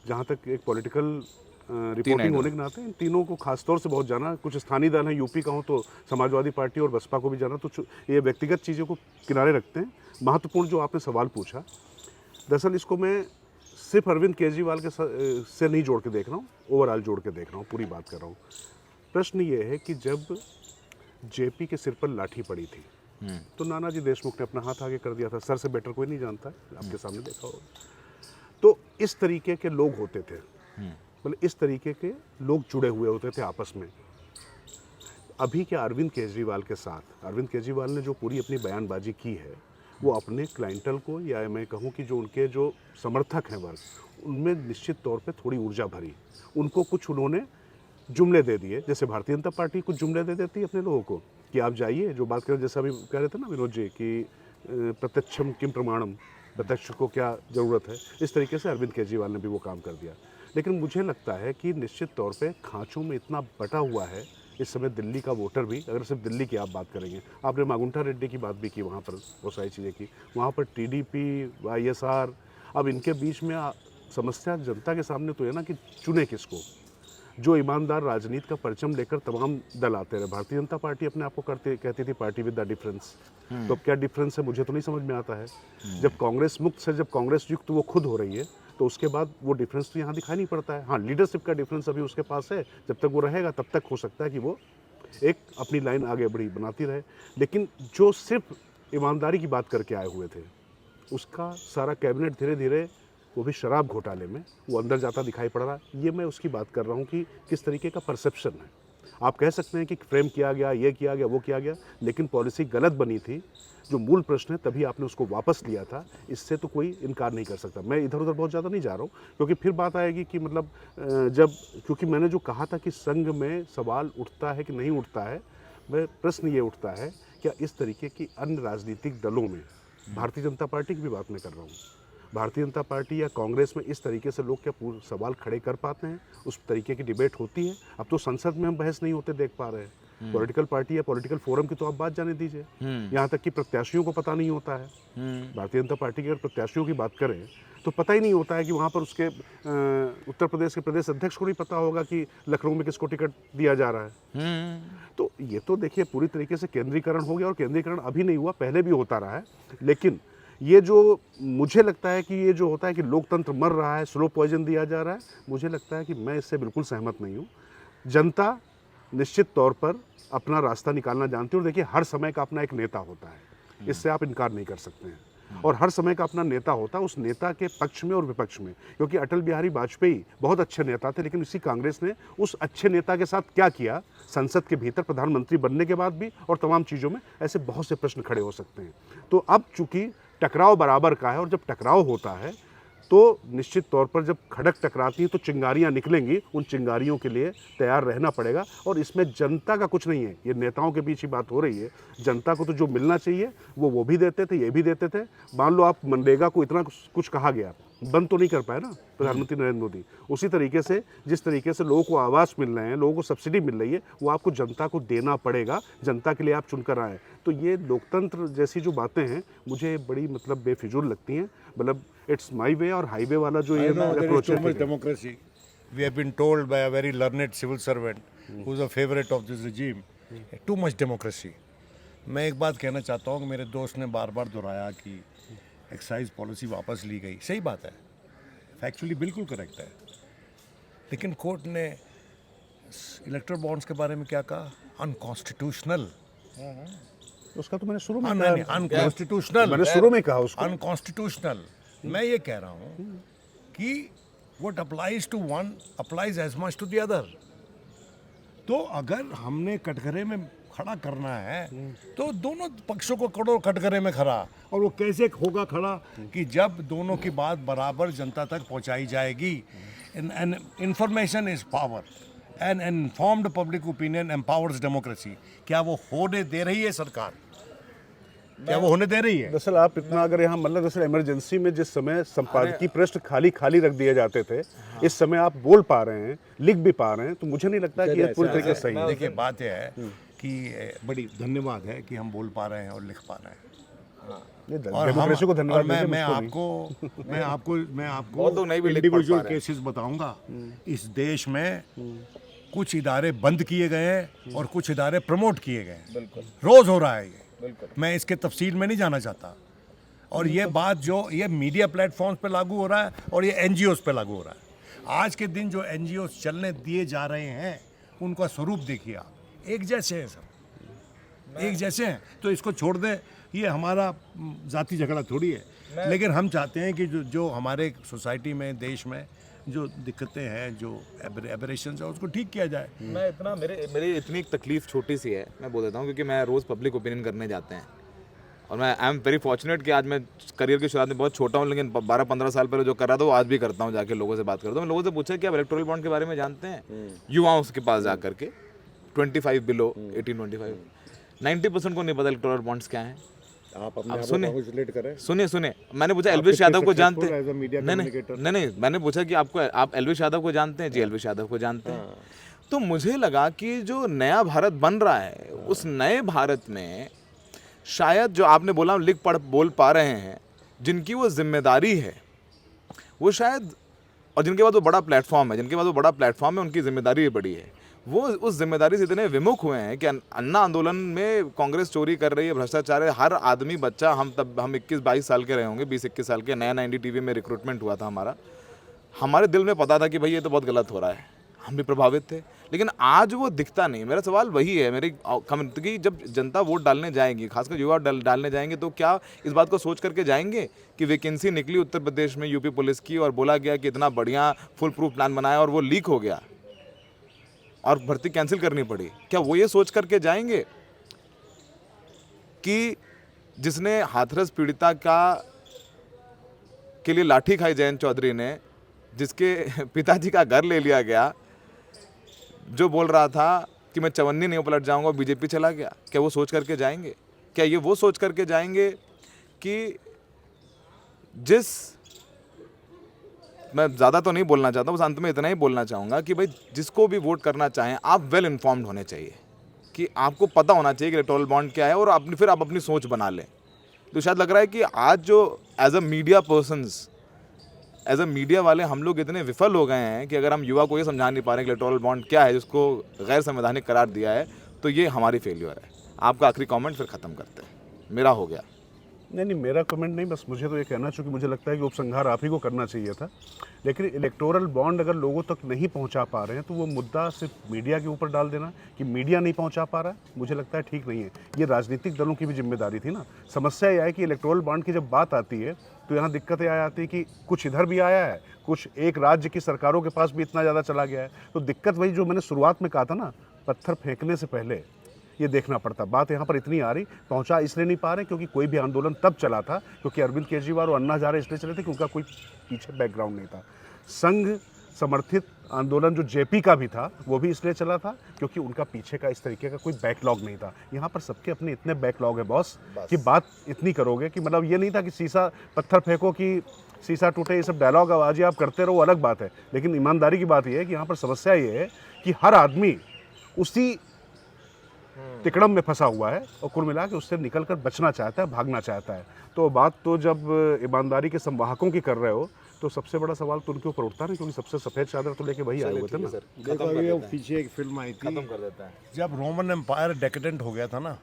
जहाँ तक एक पॉलिटिकल रिपोर्टिंग होने के नाते इन तीनों को खासतौर से बहुत जाना। कुछ स्थानीय दल है, यूपी का हो तो समाजवादी पार्टी और बसपा को भी जाना। तो ये व्यक्तिगत चीज़ों को किनारे रखते हैं। महत्वपूर्ण जो आपने सवाल पूछा, दरअसल इसको मैं सिर्फ अरविंद केजरीवाल के से नहीं जोड़ के देख रहा हूँ, ओवरऑल जोड़ के देख रहा हूँ, पूरी बात कर रहा हूँ। प्रश्न ये है कि जब जेपी के सिर पर लाठी पड़ी थी तो नानाजी देशमुख ने अपना हाथ आगे कर दिया था। सर से बेटर कोई नहीं जानता, आपके सामने देखा होगा। तो इस तरीके के लोग होते थे, मतलब इस तरीके के लोग जुड़े हुए होते थे आपस में। अभी क्या अरविंद केजरीवाल के साथ, अरविंद केजरीवाल ने जो पूरी अपनी बयानबाजी की है, वो अपने क्लाइंटल को, या मैं कहूँ कि जो उनके जो समर्थक हैं वर्ग, उनमें निश्चित तौर पे थोड़ी ऊर्जा भरी। उनको कुछ उन्होंने जुमले दे दिए, जैसे भारतीय जनता पार्टी कुछ जुमले दे देती है अपने लोगों को कि आप जाइए, जो बात करें, जैसे अभी कह रहे थे ना विनोद जी कि प्रत्यक्षम किम प्रमाणम, प्रत्यक्ष को क्या ज़रूरत है। इस तरीके से अरविंद केजरीवाल ने भी वो काम कर दिया। लेकिन मुझे लगता है कि निश्चित तौर पे खांचों में इतना बटा हुआ है इस समय दिल्ली का वोटर भी। अगर सिर्फ दिल्ली की आप बात करेंगे, आपने मागुंठा रेड्डी की बात भी की, वहाँ पर बहुत सारी चीज़ें की, वहाँ पर टीडीपी, वाईएसआर, अब इनके बीच में समस्या जनता के सामने तो है ना कि चुने किसको। जो ईमानदार राजनीति का परचम लेकर तमाम दल आते रहे। भारतीय जनता पार्टी अपने आप को कहती थी पार्टी विद द डिफरेंस। तो अब क्या डिफरेंस है मुझे तो नहीं समझ में आता है। जब कांग्रेस मुक्त से जब कांग्रेस युक्त वो खुद हो रही है, तो उसके बाद वो डिफरेंस तो यहाँ दिखाई नहीं पड़ता है। हाँ, लीडरशिप का डिफरेंस अभी उसके पास है, जब तक वो रहेगा तब तक हो सकता है कि वो एक अपनी लाइन आगे बढ़ी बनाती रहे। लेकिन जो सिर्फ ईमानदारी की बात करके आए हुए थे, उसका सारा कैबिनेट धीरे धीरे, वो भी शराब घोटाले में, वो अंदर जाता दिखाई पड़ रहा है। ये मैं उसकी बात कर रहा हूँ कि किस तरीके का परसेप्शन है। आप कह सकते हैं कि फ्रेम किया गया, ये किया गया, वो किया गया, लेकिन पॉलिसी गलत बनी थी। जो मूल प्रश्न है तभी आपने उसको वापस लिया था, इससे तो कोई इनकार नहीं कर सकता। मैं इधर उधर बहुत ज़्यादा नहीं जा रहा हूँ, क्योंकि फिर बात आएगी कि मतलब क्योंकि मैंने जो कहा था कि संघ में सवाल उठता है कि नहीं उठता है, मैं प्रश्न ये उठता है क्या इस तरीके की अन्य राजनीतिक दलों में, भारतीय जनता पार्टी की भी बात मैं कर रहा हूँ, भारतीय जनता पार्टी या कांग्रेस में इस तरीके से लोग क्या पूरे सवाल खड़े कर पाते हैं? उस तरीके की डिबेट होती है? अब तो संसद में हम बहस नहीं होते देख पा रहे हैं। पॉलिटिकल पार्टी या पॉलिटिकल फोरम की तो आप बात जाने दीजिए, यहाँ तक कि प्रत्याशियों को पता नहीं होता है। भारतीय जनता पार्टी के अगर प्रत्याशियों की बात करें तो पता ही नहीं होता है कि वहाँ पर उसके उत्तर प्रदेश के प्रदेश अध्यक्ष को नहीं पता होगा कि लखनऊ में किसको टिकट दिया जा रहा है। तो ये तो देखिए पूरी तरीके से केंद्रीकरण हो गया, और केंद्रीकरण अभी नहीं हुआ, पहले भी होता रहा है। लेकिन ये जो मुझे लगता है कि ये जो होता है कि लोकतंत्र मर रहा है, स्लो पॉइजन दिया जा रहा है, मुझे लगता है कि मैं इससे बिल्कुल सहमत नहीं हूँ। जनता निश्चित तौर पर अपना रास्ता निकालना जानती है, और देखिए हर समय का अपना एक नेता होता है, इससे आप इनकार नहीं कर सकते हैं। और हर समय का अपना नेता होता है, उस नेता के पक्ष में और विपक्ष में। क्योंकि अटल बिहारी वाजपेयी बहुत अच्छे नेता थे, लेकिन इसी कांग्रेस ने उस अच्छे नेता के साथ क्या किया संसद के भीतर प्रधानमंत्री बनने के बाद भी, और तमाम चीज़ों में, ऐसे बहुत से प्रश्न खड़े हो सकते हैं। तो अब चूंकि टकराव बराबर का है, और जब टकराव होता है तो निश्चित तौर पर जब खड़क टकराती है तो चिंगारियां निकलेंगी, उन चिंगारियों के लिए तैयार रहना पड़ेगा। और इसमें जनता का कुछ नहीं है, ये नेताओं के बीच ही बात हो रही है। जनता को तो जो मिलना चाहिए वो भी देते थे, ये भी देते थे। मान लो आप मनरेगा को इतना कुछ कहा गया, बंद तो नहीं कर पाए ना प्रधानमंत्री नरेंद्र मोदी। उसी तरीके से जिस तरीके से लोगों को आवास मिल रहे हैं, लोगों को सब्सिडी मिल रही है, वो आपको जनता को देना पड़ेगा। जनता के लिए आप चुनकर आए। तो ये लोकतंत्र जैसी जो बातें हैं मुझे बड़ी मतलब बेफिजूल लगती हैं। मतलब इट्स माई वे और हाईवे वाला जो ये अप्रोच too much है। democracy. We have been told by a very learned civil servant who is a favorite of this regime, too much democracy. मैं एक बात कहना चाहता हूँ कि मेरे दोस्त ने बार बार दोहराया कि एक्साइज पॉलिसी वापस ली गई। सही बात है, फैक्चुअली बिल्कुल करेक्ट है, लेकिन कोर्ट ने इलेक्टोरल बॉन्ड्स के बारे में क्या कहा? अनकॉन्स्टिट्यूशनल। उसका तो मैंने शुरू में नहीं, अनकॉन्स्टिट्यूशनल। मैंने शुरू में कहा उसको। अनकॉन्स्टिट्यूशनल। मैं ये कह रहा हूँ कि what applies to one applies as much to the other. तो अगर हमने कटघरे में खड़ा करना है तो दोनों पक्षों को करो कटघरे में खड़ा। और वो कैसे होगा खड़ा? कि जब दोनों की बात बराबर जनता तक पहुंचाई जाएगी। Information is power and informed public opinion empowers democracy. क्या वो होने दे रही है सरकार? क्या वो होने दे रही है? दरअसल आप इतना अगर यहाँ मतलब दरअसल इमरजेंसी में जिस समय संपादकीय पृष्ठ खाली खाली रख दिए जाते थे, इस समय आप बोल पा रहे हैं, लिख भी पा रहे हैं, तो मुझे नहीं लगता कि ये पूरी तरीके से सही है। देखिए, बात यह है कि बड़ी धन्यवाद है कि हम बोल पा रहे हैं और लिख पा रहे हैं। और डेमोक्रेसी को धन्यवाद मैं दीजिए, आपको बहुत लोग नहीं भी लिख पढ़ इंडिविजुअल पा रहे हैं। केसेस बताऊंगा। इस देश में कुछ इदारे बंद किए गए हैं और कुछ इदारे प्रमोट किए गए हैं। रोज हो रहा है ये। मैं इसके तफसील में नहीं जाना चाहता। और ये बात जो ये मीडिया प्लेटफॉर्म्स पे लागू हो रहा है और ये एनजीओस पे लागू हो रहा है। आज के दिन जो एनजीओस चलने दिए जा रहे हैं उनका स्वरूप देखिए आप, एक जैसे हैं सब, एक जैसे हैं। तो इसको छोड़ दें, ये हमारा जाति झगड़ा थोड़ी है। लेकिन हम चाहते हैं कि जो हमारे सोसाइटी में, देश में जो दिक्कतें हैं, जो एबरेशंस है, उसको ठीक किया जाए। मैं इतना मेरी इतनी एक तकलीफ छोटी सी है, मैं बोल देता हूँ, क्योंकि मैं रोज़ पब्लिक ओपिनियन करने जाते हैं और मैं आई एम वेरी फॉर्चुनेट कि आज मैं करियर की शुरुआत में बहुत छोटा हूँ, लेकिन 12-15 साल पहले जो कर रहा था वो आज भी करता हूँ। जाके लोगों से बात करता हूँ। मैं लोगों से पूछा कि आप इलेक्टोरल बॉन्ड के बारे में जानते हैं? युवाओं के पास जा करके 25 बिलो 18-25 90% को नहीं पता इलेक्टोरल बॉन्ड्स क्या हैं। आप अपने आप सुने रिलेट करें। सुनिए मैंने पूछा एलविश यादव को जानते हैं? नहीं, नहीं, मैंने पूछा कि आप एलविश यादव को जानते हैं? जी, एलविश यादव को जानते हैं। तो मुझे लगा कि जो नया भारत बन रहा है, उस नए भारत में शायद जो आपने बोला लिख पढ़ बोल पा रहे हैं, जिनकी वो जिम्मेदारी है, वो शायद, और जिनके पास वो बड़ा प्लेटफॉर्म है, उनकी जिम्मेदारी भी बड़ी है। वो उस जिम्मेदारी से इतने विमुख हुए हैं कि अन्ना आंदोलन में कांग्रेस चोरी कर रही है, भ्रष्टाचार है, हर आदमी बच्चा, हम 21-22 साल के रहे होंगे, 20-21 साल के, नया NDTV में रिक्रूटमेंट हुआ था हमारे दिल में पता था कि भाई ये तो बहुत गलत हो रहा है, हम भी प्रभावित थे। लेकिन आज वो दिखता नहीं। मेरा सवाल वही है, मेरी कमेंट कि जब जनता वोट डालने जाएगी, खासकर युवा डालने जाएंगे, तो क्या इस बात को सोच करके जाएंगे कि वैकेंसी निकली उत्तर प्रदेश में यूपी पुलिस की और बोला गया कि इतना बढ़िया फुल प्रूफ प्लान बनाया और वो लीक हो गया और भर्ती कैंसिल करनी पड़ी? क्या वो ये सोच करके जाएंगे कि जिसने हाथरस पीड़िता के लिए लाठी खाई जयंत चौधरी ने, जिसके पिताजी का घर ले लिया गया, जो बोल रहा था कि मैं चवन्नी नहीं पलट जाऊंगा, बीजेपी चला गया, क्या वो सोच करके जाएंगे? क्या ये वो सोच करके जाएंगे कि मैं ज़्यादा तो नहीं बोलना चाहता, बस अंत में इतना ही बोलना चाहूँगा कि भाई जिसको भी वोट करना चाहें, आप वेल इन्फॉर्म्ड होने चाहिए, कि आपको पता होना चाहिए कि इलेक्टोरल बॉन्ड क्या है, और फिर आप अपनी सोच बना लें। तो शायद लग रहा है कि आज जो एज अ मीडिया वाले हम लोग इतने विफल हो गए हैं कि अगर हम युवा को ये समझा नहीं पा रहे हैं कि इलेक्टोरल बॉन्ड क्या है, जिसको गैर संवैधानिक करार दिया है, तो ये हमारी फेल्यूर है। आपका आखिरी कमेंट फिर ख़त्म करते हैं। मेरा हो गया। नहीं, मेरा कमेंट नहीं, बस मुझे तो ये कहना चाहिए कि मुझे लगता है कि उपसंहार आप ही को करना चाहिए था। लेकिन इलेक्टोरल बॉन्ड अगर लोगों तक नहीं पहुंचा पा रहे हैं, तो वो मुद्दा सिर्फ मीडिया के ऊपर डाल देना कि मीडिया नहीं पहुंचा पा रहा है, मुझे लगता है ठीक नहीं है। ये राजनीतिक दलों की भी जिम्मेदारी थी ना। समस्या यह है कि इलेक्टोरल बॉन्ड की जब बात आती है तो यहाँ दिक्कतें आ जाती है कि कुछ इधर भी आया है, कुछ एक राज्य की सरकारों के पास भी इतना ज़्यादा चला गया है। तो दिक्कत वही जो मैंने शुरुआत में कहा था ना, पत्थर फेंकने से पहले ये देखना पड़ता। बात यहाँ पर इतनी आ रही, पहुँचा इसलिए नहीं पा रहे क्योंकि कोई भी आंदोलन तब चला था क्योंकि अरविंद केजरीवाल और अन्ना हजारे इसलिए चले थे कि उनका कोई पीछे बैकग्राउंड नहीं था। संघ समर्थित आंदोलन जो जेपी का भी था वो भी इसलिए चला था क्योंकि उनका पीछे का इस तरीके का कोई बैकलॉग नहीं था। यहाँ पर सबके अपने इतने बैकलॉग है बॉस कि बात इतनी करोगे कि मतलब ये नहीं था कि शीशा पत्थर फेंको कि शीशा टूटे, ये सब डायलॉग आवाज़ी आप करते रहो, अलग बात है। लेकिन ईमानदारी की बात ये है कि यहाँ पर समस्या ये है कि हर आदमी उसी तिकड़म में फंसा हुआ है और कुल मिला के उससे निकल कर बचना चाहता है, भागना चाहता है। तो बात तो जब ईमानदारी के संवाहकों की कर रहे हो तो सबसे बड़ा सवाल तो उनके ऊपर उठता है क्योंकि सबसे सफ़ेद चादर तो लेके वही आए हुए थे ना। देखो अभी वो पीछे एक फिल्म आई थी, कर देता है। जब रोमन एम्पायर डेकेडेंट हो गया था ना,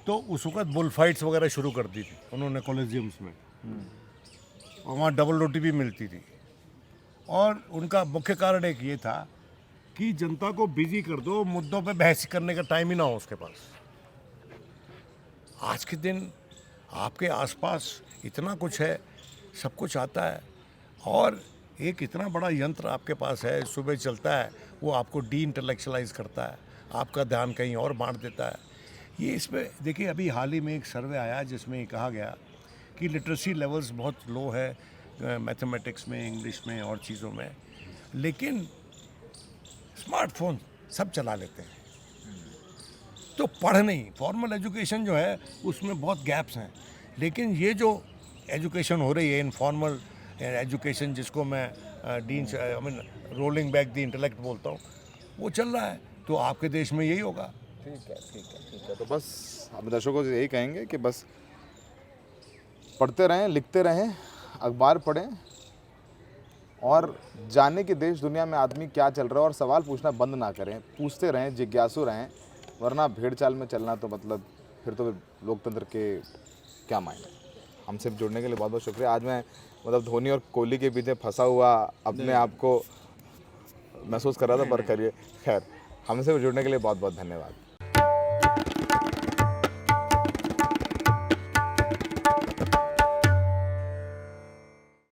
तो उस वक्त बुल फाइट्स वगैरह शुरू कर दी थी उन्होंने कॉलेजियम्स में, और वहाँ डबल रोटी भी मिलती थी। और उनका मुख्य कारण एक ये था कि जनता को बिजी कर दो, मुद्दों पे बहस करने का टाइम ही ना हो उसके पास। आज के दिन आपके आसपास इतना कुछ है, सब कुछ आता है, और एक इतना बड़ा यंत्र आपके पास है, सुबह चलता है, वो आपको डी इंटेलेक्चुअलाइज करता है, आपका ध्यान कहीं और बांट देता है। ये इसमें देखिए, अभी हाल ही में एक सर्वे आया जिसमें ये कहा गया कि लिटरेसी लेवल्स बहुत लो है मैथमेटिक्स में, इंग्लिश में और चीज़ों में, लेकिन स्मार्टफोन सब चला लेते हैं। तो पढ़ नहीं, फॉर्मल एजुकेशन जो है उसमें बहुत गैप्स हैं, लेकिन ये जो एजुकेशन हो रही है इनफॉर्मल एजुकेशन, जिसको मैं रोलिंग बैक द इंटेलेक्ट बोलता हूँ, वो चल रहा है। तो आपके देश में यही होगा। ठीक है। तो बस हम दर्शकों से यही कहेंगे कि बस पढ़ते रहें, लिखते रहें, अखबार पढ़ें और जाने कि देश दुनिया में आदमी क्या चल रहा है, और सवाल पूछना बंद ना करें, पूछते रहें, जिज्ञासु रहें, वरना भेड़ चाल में चलना तो मतलब फिर तो लोकतंत्र के क्या मायने। हमसे जुड़ने के लिए बहुत बहुत शुक्रिया। आज मैं मतलब धोनी और कोहली के पीछे फंसा हुआ अपने आप को महसूस कर रहा था, पर करिए खैर, हमसे जुड़ने के लिए बहुत बहुत धन्यवाद।